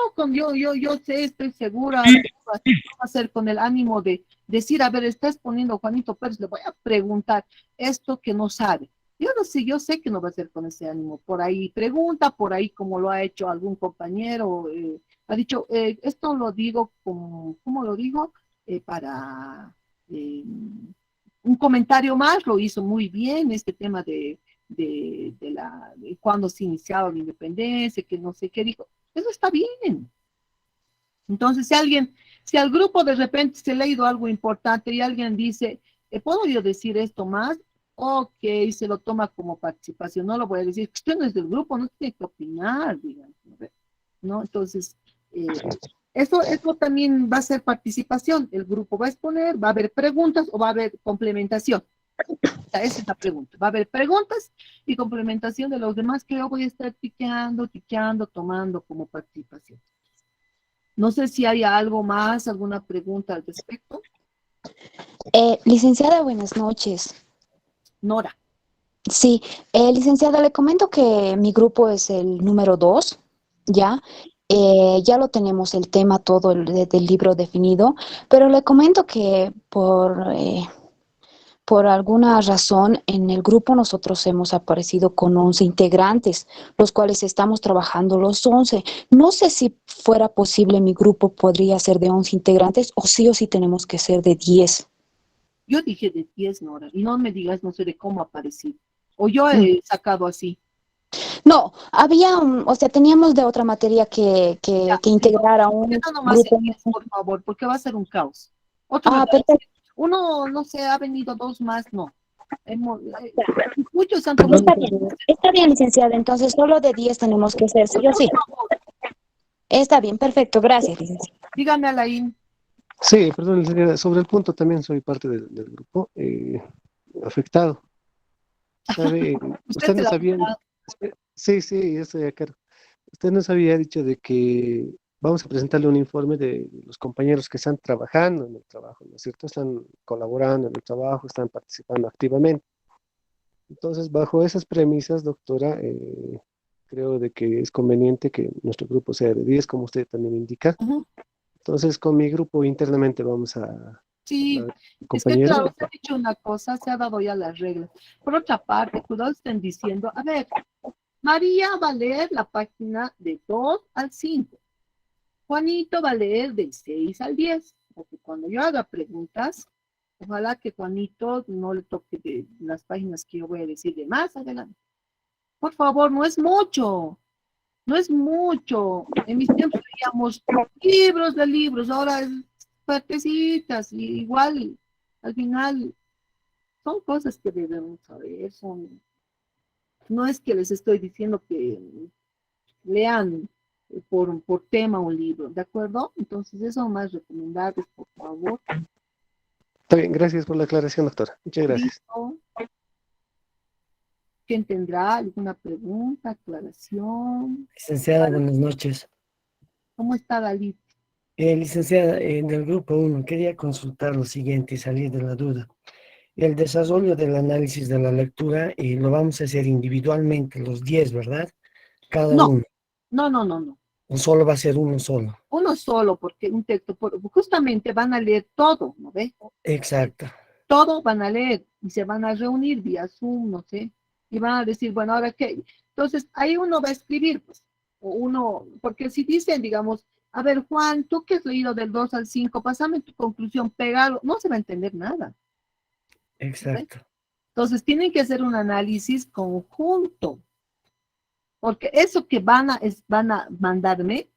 yo sé, estoy segura, no va a ser con el ánimo de decir, a ver, estás poniendo Juanito Pérez, le voy a preguntar esto que no sabe. Yo no sé, yo sé que no va a ser con ese ánimo. Por ahí pregunta, por ahí como lo ha hecho algún compañero, ha dicho, esto lo digo ¿cómo lo digo? Para un comentario más, lo hizo muy bien, este tema de de cuándo se iniciaba la independencia, que no sé qué dijo. Eso está bien. Entonces, si al grupo de repente se le ha ido algo importante y alguien dice, ¿puedo yo decir esto más? Ok, se lo toma como participación, no lo voy a decir, usted no es del grupo, no tiene que opinar, digamos, ¿no? Entonces, eso también va a ser participación, el grupo va a exponer, va a haber preguntas o va a haber complementación. Esa es la pregunta, va a haber preguntas y complementación de los demás que yo voy a estar tiqueando, tomando como participación. No sé si hay algo más, alguna pregunta al respecto. Licenciada, buenas noches. Nora. Sí, licenciada, le comento que mi grupo es el número 2, ¿ya? Ya lo tenemos el tema todo del libro definido, pero le comento que por alguna razón en el grupo nosotros hemos aparecido con 11 integrantes, los cuales estamos trabajando los 11. No sé si fuera posible mi grupo podría ser de 11 integrantes o sí tenemos que ser de 10. Yo dije de 10, Nora, y no me digas, no sé de cómo aparecí. O yo he sacado así. No, o sea, teníamos de otra materia que integrar a un No nomás grupo. 10, por favor, porque va a ser un caos. Perfecto. Uno, no sé, ha venido 2 más, no. Muchos han tomado. Está bien, licenciada, entonces solo de 10 tenemos que ser, sí o sí. Está bien, perfecto, gracias, licenciada. Dígame, Alain. Sí, perdón, licenciada, sobre el punto también soy parte del grupo afectado. ¿Sabe? Usted nos había... Sí, yo estoy acá. Usted nos había dicho de que vamos a presentarle un informe de los compañeros que están trabajando en el trabajo, ¿no es cierto? Están colaborando en el trabajo, están participando activamente. Entonces, bajo esas premisas, doctora, creo de que es conveniente que nuestro grupo sea de 10, como usted también indica. Entonces, con mi grupo internamente vamos a... Sí, es que claro, usted ha dicho una cosa, se ha dado ya las reglas. Por otra parte, cuidado, estén diciendo, a ver, María va a leer la página de 2 al 5. Juanito va a leer del 6 al 10. Porque cuando yo haga preguntas, ojalá que Juanito no le toque de las páginas que yo voy a decir de más adelante. Por favor, no es mucho. No es mucho. En mis tiempos leíamos libros de libros, ahora es partecitas, y igual, al final, son cosas que debemos saber, no es que les estoy diciendo que lean por tema un libro, ¿de acuerdo? Entonces, eso más recomendables, por favor. Está bien, gracias por la aclaración, doctora. Muchas gracias. ¿Listo? ¿Quién tendrá alguna pregunta, aclaración? Licenciada, buenas noches. ¿Cómo está David? Licenciada, en el grupo 1 quería consultar lo siguiente y salir de la duda. El desarrollo del análisis de la lectura lo vamos a hacer individualmente, los 10, ¿verdad? Cada uno. No. ¿O solo va a ser uno solo? Uno solo, porque un texto, justamente van a leer todo, ¿no ve? Exacto. Todo van a leer y se van a reunir vía Zoom, no sé, y van a decir, bueno, ¿ahora qué? Entonces, ahí uno va a escribir, pues, porque si dicen, digamos, a ver, Juan, tú que has leído del 2 al 5, pásame tu conclusión, pégalo, no se va a entender nada. Exacto. ¿Sí? Entonces, tienen que hacer un análisis conjunto, porque eso que van a mandarme,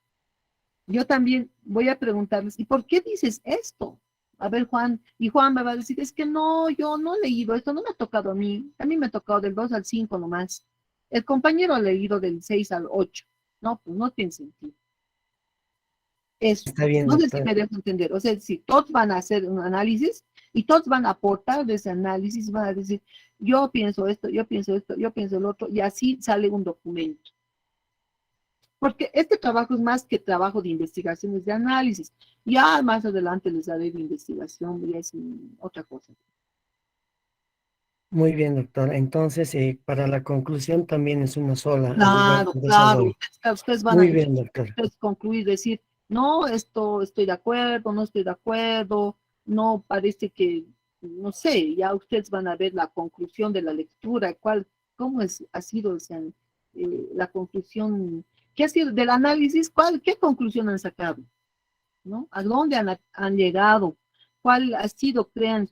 yo también voy a preguntarles, ¿y por qué dices esto? A ver, Juan, y Juan me va a decir, es que no, yo no he leído esto, no me ha tocado a mí me ha tocado del 2 al 5 nomás. El compañero ha leído del 6 al 8. No, pues no tiene sentido. Eso. Está bien, no sé si me dejo entender. O sea, si todos van a hacer un análisis y todos van a aportar de ese análisis, van a decir, yo pienso esto, yo pienso esto, yo pienso el otro, y así sale un documento. Porque este trabajo es más que trabajo de investigación, es de análisis. Ya más adelante les daré de investigación, ya es otra cosa. Muy bien, doctor. Entonces, para la conclusión también es una sola. Claro. Ustedes van Muy bien, doctor. Ustedes concluir, decir, no, esto estoy de acuerdo, no estoy de acuerdo, no parece que, no sé, ya ustedes van a ver la conclusión de la lectura, cómo ha sido la conclusión, ¿qué ha sido del análisis? ¿Qué conclusión han sacado? ¿No? ¿A dónde han llegado? ¿Cuál ha sido, crean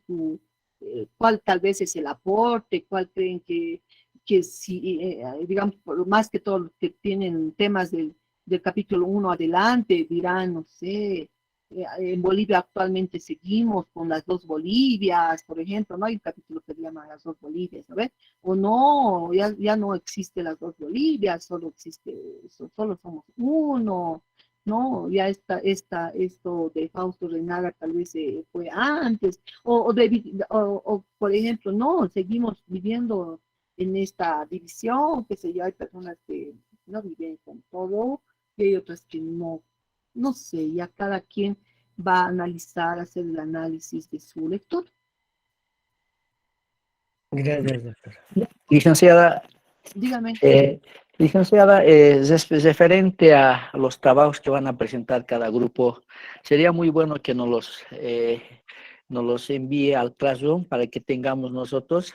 cuál tal vez es el aporte? ¿Cuál creen que que si, digamos, más que todo los que tienen temas del capítulo 1 adelante, dirán, no sé, en Bolivia actualmente seguimos con las dos Bolivias, por ejemplo, ¿no? Hay un capítulo que se llama las dos Bolivias, ¿sabes? O no, ya no existe las dos Bolivias, solo existe, solo somos uno, ¿no? Ya esto de Fausto Reinaga tal vez fue antes, o, por ejemplo, no, seguimos viviendo en esta división, que sé yo, hay personas que no viven con todo y hay otras que no sé, ya cada quien va a analizar, hacer el análisis de su lector. Gracias, doctora. Licenciada, Dígame. Licenciada, referente a los trabajos que van a presentar cada grupo, sería muy bueno que nos los envíe al Classroom para que tengamos nosotros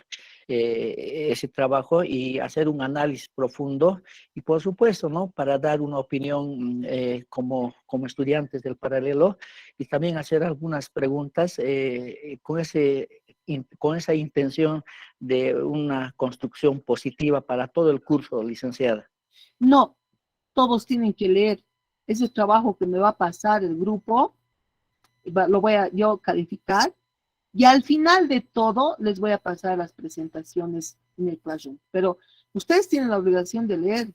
ese trabajo y hacer un análisis profundo y por supuesto, ¿no? Para dar una opinión como estudiantes del paralelo y también hacer algunas preguntas con esa intención de una construcción positiva para todo el curso, licenciada. No, todos tienen que leer. Ese trabajo que me va a pasar el grupo, lo voy a yo calificar y al final de todo les voy a pasar las presentaciones en el Classroom. Pero ustedes tienen la obligación de leer.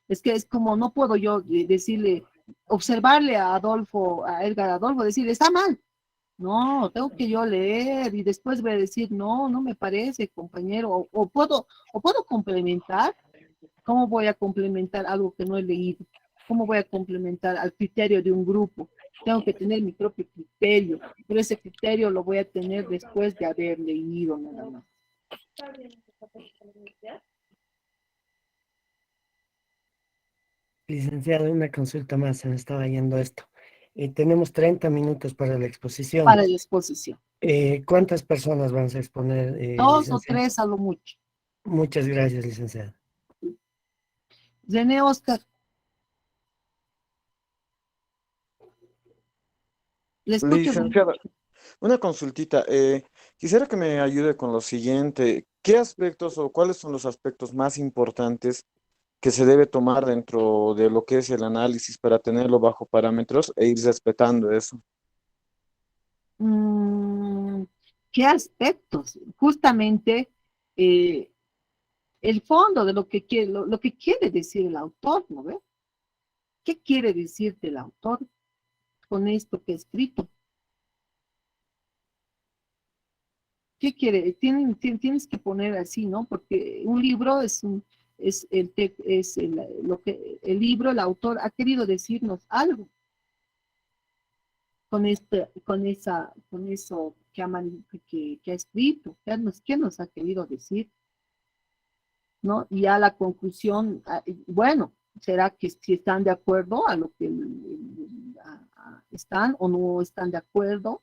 Es que es como no puedo yo decirle, observarle a Edgar Adolfo, decirle, está mal. No, tengo que yo leer y después voy a decir, no me parece, compañero, o puedo complementar. ¿Cómo voy a complementar algo que no he leído? ¿Cómo voy a complementar al criterio de un grupo? Tengo que tener mi propio criterio, pero ese criterio lo voy a tener después de haber leído nada más. Licenciado, una consulta más, se me estaba yendo esto. Tenemos 30 minutos para la exposición. Para la exposición. ¿Cuántas personas van a exponer, 2 o licenciado? 3 a lo mucho. Muchas gracias, licenciado. René Oscar. Le escucho. Licenciada, una consultita. Quisiera que me ayude con lo siguiente. ¿Qué aspectos o cuáles son los aspectos más importantes que se debe tomar dentro de lo que es el análisis para tenerlo bajo parámetros e ir respetando eso? ¿Qué aspectos? Justamente el fondo de lo que quiere decir el autor, ¿no ve? ¿Qué quiere decirte el autor con esto que ha escrito? ¿Qué quiere? Tienes que poner así, ¿no? Porque un libro el libro, el autor ha querido decirnos algo con eso que ha escrito. ¿Qué nos ha querido decir? ¿No? Y a la conclusión, bueno, será que si están de acuerdo a lo que están o no están de acuerdo,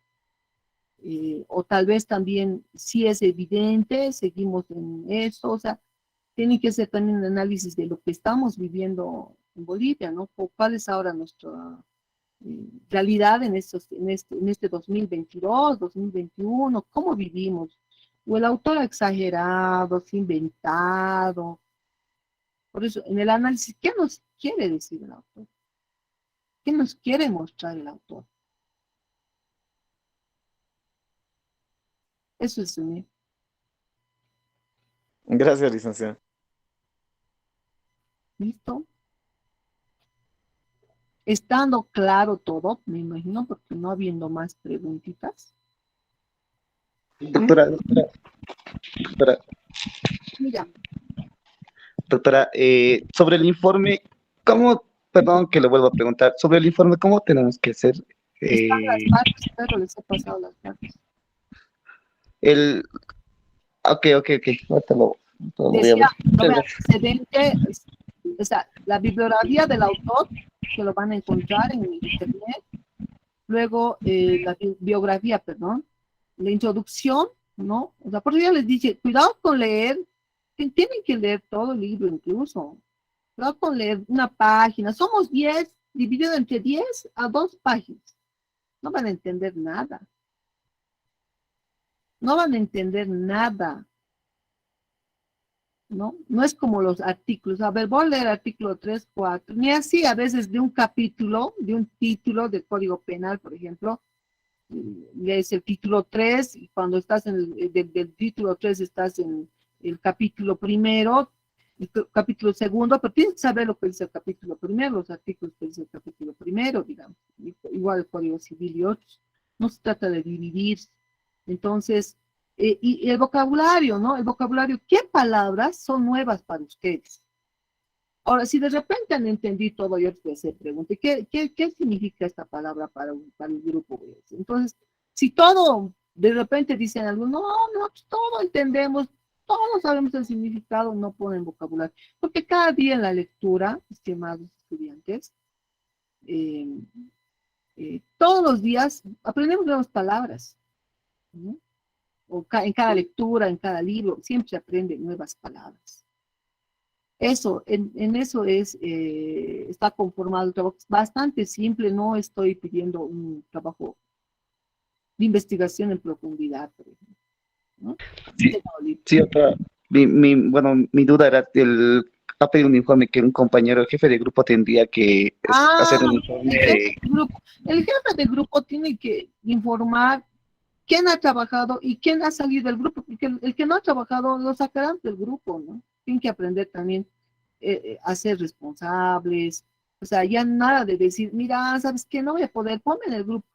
o tal vez también si es evidente, seguimos en eso, o sea, tiene que ser también un análisis de lo que estamos viviendo en Bolivia, ¿no? ¿Cuál es ahora nuestra realidad en este 2022, 2021? ¿Cómo vivimos? O el autor ha exagerado, se ha inventado. Por eso, en el análisis, ¿qué nos quiere decir el autor? ¿Qué nos quiere mostrar el autor? Eso es mío. Gracias, licenciada. ¿Listo? Estando claro todo, me imagino, porque no habiendo más preguntitas. Doctora, Mira, sobre el informe, perdón que le vuelvo a preguntar, sobre el informe, ¿cómo tenemos que hacer? están las partes, pero les he pasado las partes. Ok, ahorita lo voy a Decía, ver. no me antecedente, o sea, la bibliografía del autor, que lo van a encontrar en internet. Luego, la biografía, perdón, la introducción, ¿no? O sea, por eso yo les dije, cuidado con leer, tienen que leer todo el libro incluso. Cuidado con leer una página. Somos 10, dividido entre 10 a 2 páginas. No van a entender nada. No van a entender nada. ¿no? No es como los artículos. A ver, voy a leer artículo 3, 4. Ni así, a veces de un capítulo, de un título de Código Penal, por ejemplo, lees el título 3 y cuando estás en del título 3 estás en el capítulo primero, el capítulo segundo, pero tienes que saber lo que dice el capítulo primero, los artículos que dice el capítulo primero, digamos, igual el Código Civil y otros. No se trata de dividir. Entonces, y el vocabulario, ¿no? El vocabulario, ¿qué palabras son nuevas para ustedes? Ahora, si de repente han entendido todo, yo les voy a hacer preguntas. ¿Qué significa esta palabra para el grupo? Entonces, si todo, de repente dicen algo, no, pues todo entendemos, todos sabemos el significado, no ponen vocabulario. Porque cada día en la lectura, estimados estudiantes, todos los días aprendemos nuevas palabras, ¿no? En cada lectura, en cada libro, siempre se aprenden nuevas palabras. Eso, en eso está conformado el trabajo. Es bastante simple, no estoy pidiendo un trabajo de investigación en profundidad, por ejemplo, ¿no? Sí, otra. Bueno, mi duda era, ha pedido un informe que un compañero, el jefe de grupo, tendría que hacer un informe de... El jefe de grupo tiene que informar quién ha trabajado y quién ha salido del grupo, porque el que no ha trabajado lo sacarán del grupo, ¿no? Tienen que aprender también a ser responsables, o sea, ya nada de decir, mira, ¿sabes qué? No voy a poder, ponme en el grupo.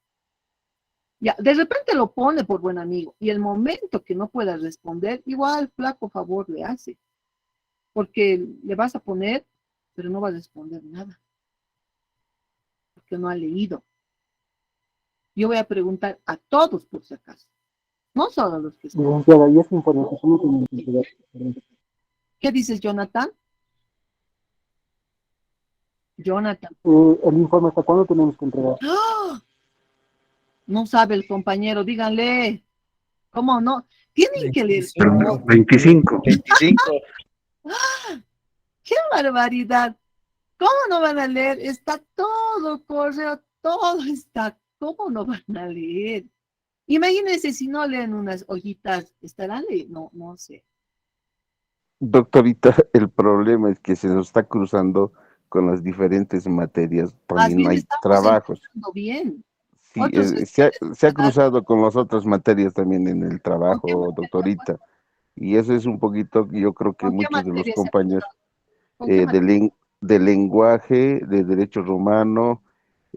Ya, de repente lo pone por buen amigo, y el momento que no pueda responder, igual flaco favor le hace, porque le vas a poner, pero no va a responder nada, porque no ha leído. Yo voy a preguntar a todos por si acaso, no solo a los que están. Licenciada, ¿y esa información cómo tenemos que entregar? ¿Qué dices, Jonathan? Jonathan. El informe, ¿hasta cuándo tenemos que entregar? ¡Ah! No sabe el compañero, díganle. ¿Cómo no? Tienen que leer. 25. 25. ¡Ah! ¡Qué barbaridad! ¿Cómo no van a leer? Está todo correo, todo está. ¿Cómo no van a leer? Imagínense si no leen unas hojitas, ¿estarán leyendo? No sé. Doctorita, el problema es que se nos está cruzando con las diferentes materias, Más también bien no hay estamos trabajos. entendiendo bien. Sí, Otros se ha cruzado con las otras materias también en el trabajo, doctorita, y eso es un poquito, yo creo que ¿Con qué muchos de los materia se compañeros ¿Con qué materia? de lenguaje, de derecho romano,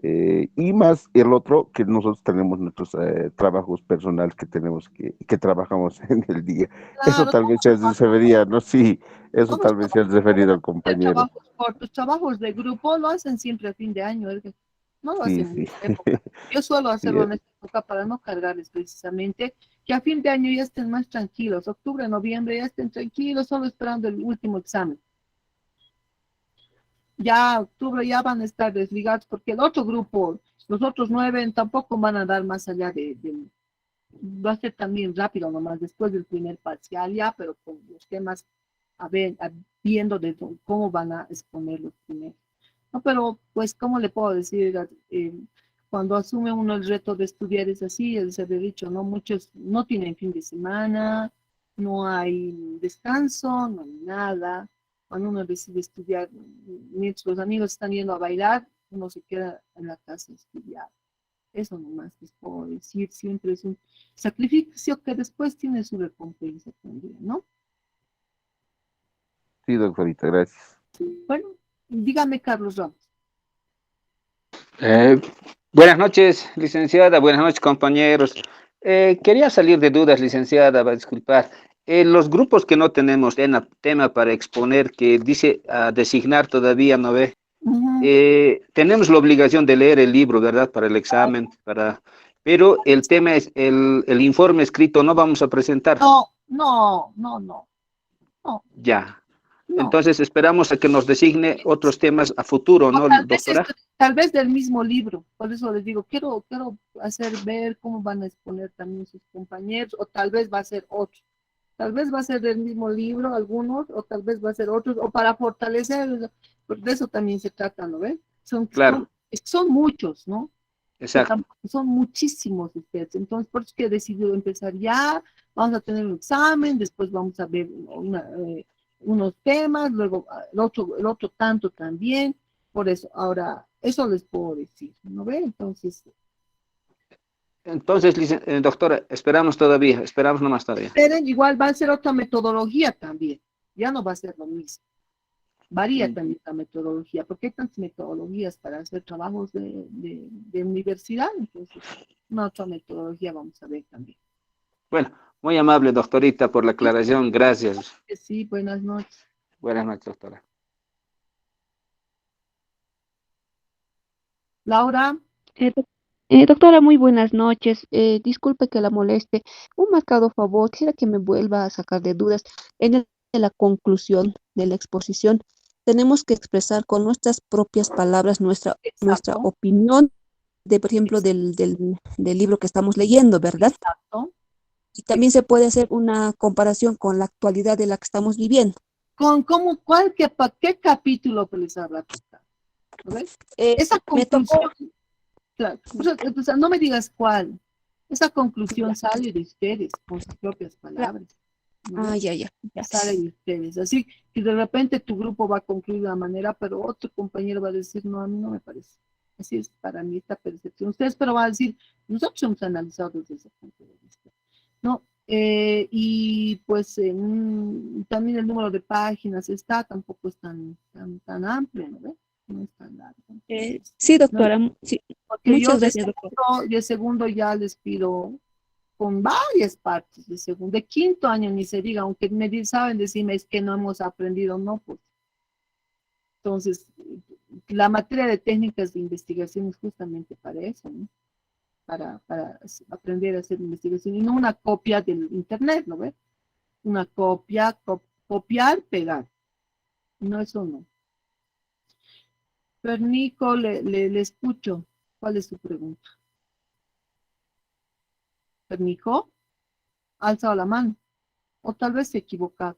y más el otro, que nosotros tenemos nuestros trabajos personales que tenemos que trabajamos en el día. Eso Claro, tal vez se debería, ¿no? Sí, eso todos tal vez se ha referido al hacer compañero. trabajos cortos, trabajos de grupo lo hacen siempre a fin de año, Edgar. No lo Sí, hacen en sí. esta época. Yo suelo Sí, hacerlo en esta época para no cargarles precisamente, que a fin de año ya estén más tranquilos, octubre, noviembre ya estén tranquilos, solo esperando el último examen. Ya octubre ya van a estar desligados porque el otro grupo, los otros 9 tampoco van a dar más allá va a ser también rápido nomás después del primer parcial ya, pero con los temas viendo cómo van a exponer los primeros. No, pero pues, ¿cómo le puedo decir? Cuando asume uno el reto de estudiar es así, se había dicho, ¿no? Muchos no tienen fin de semana, no hay descanso, no hay nada. Cuando uno decide estudiar, mientras los amigos están yendo a bailar, uno se queda en la casa a estudiar. Eso nomás les puedo decir, siempre es un sacrificio que después tiene su recompensa también, ¿no? sí, doctorita, gracias. Bueno, dígame, Carlos Ramos. Buenas noches, licenciada. Buenas noches, compañeros. Quería salir de dudas, licenciada, va a disculpar. Los grupos que no tenemos tema para exponer, que dice designar todavía, ¿no ve? Tenemos la obligación de leer el libro, ¿verdad? Para el examen, pero el tema es el informe escrito, no vamos a presentar. No. Ya. No. Entonces esperamos a que nos designe otros temas a futuro, ¿no, doctora? Tal vez del mismo libro, por eso les digo, quiero hacer ver cómo van a exponer también sus compañeros, o tal vez va a ser otro. Tal vez va a ser del mismo libro algunos, o tal vez va a ser otros, o para fortalecer, porque de eso también se trata, ¿no ven? Claro. Son muchos, ¿no? Exacto. Son muchísimos ustedes, entonces por eso que he decidido empezar ya, vamos a tener un examen, después vamos a ver unos temas, luego el otro tanto también, por eso, ahora, eso les puedo decir, ¿no ve? Entonces, Entonces, doctora, esperamos nomás todavía. esperen, igual va a ser otra metodología también, ya no va a ser lo mismo. Varía también la metodología, porque hay tantas metodologías para hacer trabajos de universidad, entonces una otra metodología vamos a ver también. Bueno, muy amable, doctorita, por la aclaración. Gracias. Sí, buenas noches. Buenas noches, doctora. Laura. Doctora, muy buenas noches. Disculpe que la moleste. Un marcado favor, quisiera que me vuelva a sacar de dudas. De la conclusión de la exposición, tenemos que expresar con nuestras propias palabras nuestra opinión, por ejemplo, del libro que estamos leyendo, ¿verdad? Exacto. Y también se puede hacer una comparación con la actualidad de la que estamos viviendo. ¿Qué capítulo que les habla? ¿No ves? Esa conclusión, claro, o sea, no me digas cuál. Esa conclusión sale de ustedes, con sus propias palabras. ¿no? Ya. Sale de ustedes. Así que de repente tu grupo va a concluir de una manera, pero otro compañero va a decir, no, a mí no me parece. Así es para mí esta percepción. Ustedes pero van a decir, nosotros hemos analizado desde ese punto de vista. ¿No? Y pues también el número de páginas tampoco es tan amplio, ¿no ve? No es tan largo. Sí, doctora. ¿no? Sí. Porque Muchas gracias, doctora. de segundo ya les pido con varias partes de segundo, de quinto año ni se diga, aunque saben decirme es que no hemos aprendido, no, pues. Entonces, la materia de técnicas de investigación es justamente para eso, ¿no? Para aprender a hacer investigación y no una copia del internet, ¿no ves? Una copia, copiar, pegar. No, eso no. Pero Nico, le escucho. ¿Cuál es su pregunta? Pero Nico, ha alzado la mano. O tal vez se ha equivocado.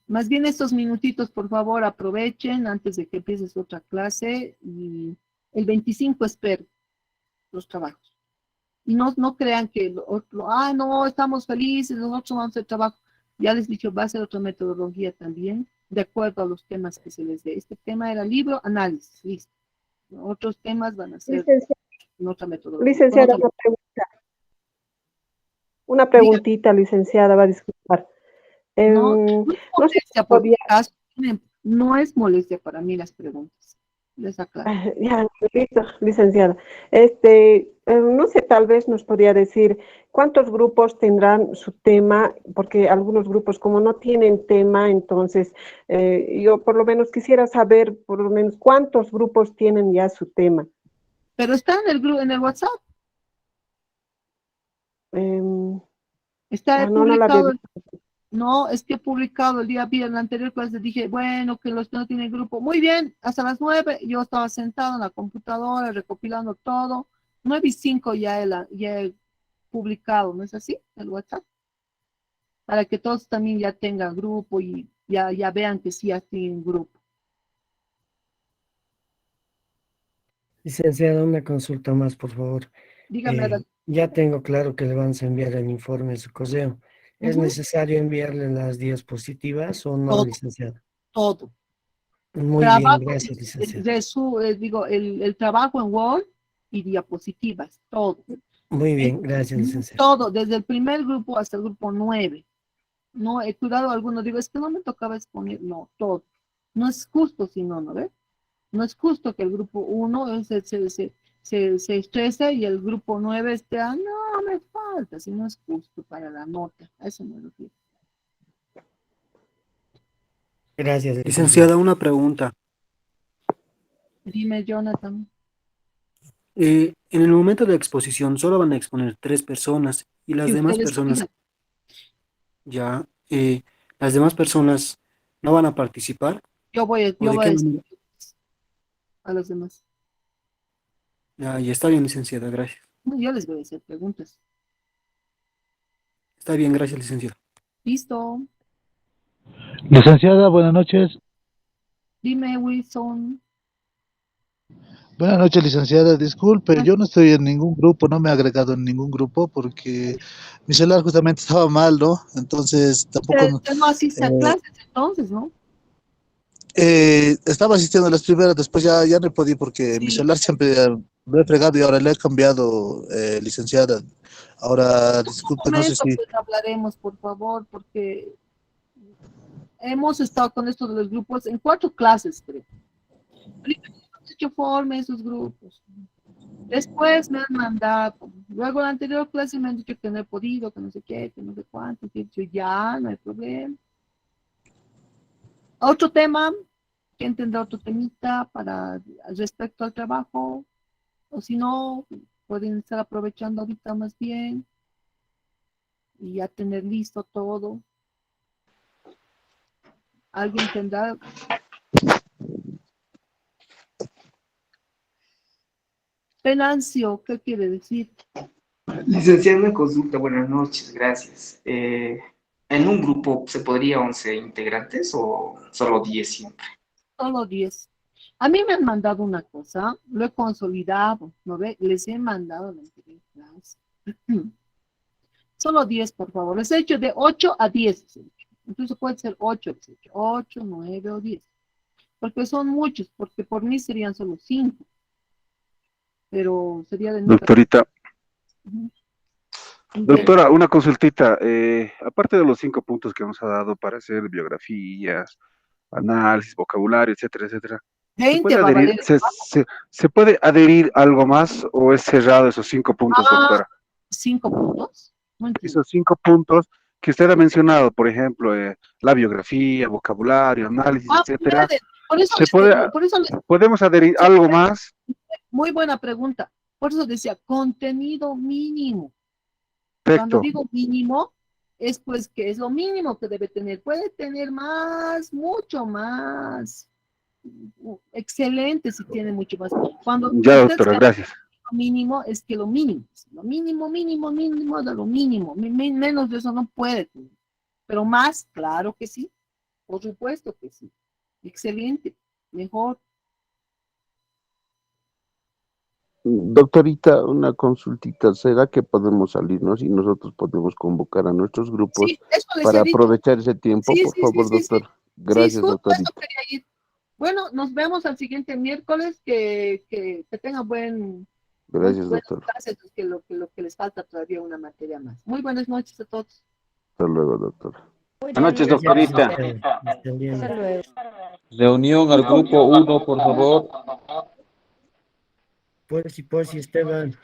Más bien estos minutitos, por favor, aprovechen antes de que empieces otra clase. Y el 25 espero los trabajos. Y no crean que, no, estamos felices, nosotros vamos a hacer trabajo. Ya les he dicho, va a ser otra metodología también, de acuerdo a los temas que se les dé. Este tema era libro, análisis, listo. Otros temas van a ser en otra metodología. Licenciada, una pregunta. Una preguntita, licenciada, va a disculpar. No es molestia, por mi caso, no es molestia para mí las preguntas. Les aclaro. Ya, listo, licenciada. No sé, tal vez nos podría decir cuántos grupos tendrán su tema, porque algunos grupos como no tienen tema, entonces yo por lo menos quisiera saber por lo menos cuántos grupos tienen ya su tema. Pero está en el grupo, en el WhatsApp. Está publicado. No, es que he publicado el día viernes, en la anterior clase dije, bueno, que los que no tienen grupo, muy bien, hasta las 9 yo estaba sentado en la computadora recopilando todo, 9:05 ya he publicado, ¿no es así? El WhatsApp, para que todos también ya tengan grupo y ya vean que sí ya tienen grupo. Licenciada, una consulta más, por favor. Dígame. Ya tengo claro que le vamos a enviar el informe a su correo. ¿Es necesario enviarle las diapositivas o no, licenciada? Todo. Muy bien, gracias, licenciada. Digo, el trabajo en Word y diapositivas, todo. Muy bien, gracias, licenciada. Todo, desde el primer grupo hasta el grupo 9. No, he cuidado algunos, digo, es que no me tocaba exponer, no, todo. No es justo si no, ¿no ves? No es justo que el grupo 1 se estrese y el grupo 9 esté, no, me falta, si no es justo para la nota, a eso me refiero. Gracias. Licenciada, una pregunta. Dime, Jonathan. En el momento de la exposición solo van a exponer 3 personas y las demás personas, las demás personas no van a participar. Yo voy a decir a los demás. Ya está bien, licenciada, gracias. Yo les voy a hacer preguntas. Está bien, gracias, licenciada. Listo. Licenciada, buenas noches. Dime, Wilson. Buenas noches, licenciada. Disculpe, yo no estoy en ningún grupo, no me he agregado en ningún grupo porque mi celular justamente estaba mal, ¿no? Entonces tampoco Usted no asiste a clases entonces, ¿no? estaba asistiendo a las primeras, después ya no he podido porque mi Sí. celular siempre lo he fregado y ahora le he cambiado, licenciada. Ahora, disculpe, Con no sé eso si... pues hablaremos, por favor, porque hemos estado con esto de los grupos en 4 clases, creo. Primero hemos hecho forma esos grupos. Después me han mandado, luego la anterior clase me han dicho que no he podido, que no sé qué, que no sé cuánto, que he dicho ya, no hay problema. Otro tema, ¿quién tendrá otro temita para respecto al trabajo? O si no, pueden estar aprovechando ahorita más bien y ya tener listo todo. ¿Alguien tendrá? Venancio, ¿qué quiere decir? Licenciado, una consulta, buenas noches, gracias. ¿En un grupo se podría 11 integrantes o solo 10 siempre? Solo 10. A mí me han mandado una cosa, lo he consolidado, ¿no ve? Les he mandado la anterior clase. Solo 10, por favor. Les he hecho de 8 a 10. Incluso puede ser 8, 8, 9 o 10. Porque son muchos, porque por mí serían solo 5. Pero sería de nuestra... Doctorita, Ujú. doctora, una consultita. Aparte de los 5 puntos que nos ha dado para hacer biografías, análisis, vocabulario, etcétera, etcétera, ¿se 20 puede va a adherir, valer. se puede adherir algo más o es cerrado esos 5 puntos, doctora? 5 puntos. No entiendo. Esos 5 puntos que usted ha mencionado, por ejemplo, la biografía, vocabulario, análisis, etcétera, Puede. Por eso, ¿se puede, por eso podemos adherir algo más? muy buena pregunta. Por eso decía, contenido mínimo. Cuando Perfecto. digo mínimo, es pues que es lo mínimo que debe tener. Puede tener más, mucho más. Excelente si tiene mucho más. Cuando Ya, usted doctora, se gracias. lo mínimo, es que lo mínimo de lo mínimo. Menos de eso no puede tener. Pero más, claro que sí. Por supuesto que sí. Excelente. Mejor. Doctorita, una consultita, ¿será que podemos salirnos y nosotros podemos convocar a nuestros grupos Sí, eso les para he dicho. aprovechar ese tiempo? Sí, Por sí, favor, sí. doctor. Sí, Gracias, justo eso doctorita. quería ir. Bueno, nos vemos al siguiente miércoles. Que tengan buenas Gracias, doctor. clases, que lo que les falta todavía una materia más. Muy buenas noches a todos. Hasta luego, doctor. Buenas noches, doctorita. Hasta luego. Reunión al grupo 1, por favor. Por si Esteban.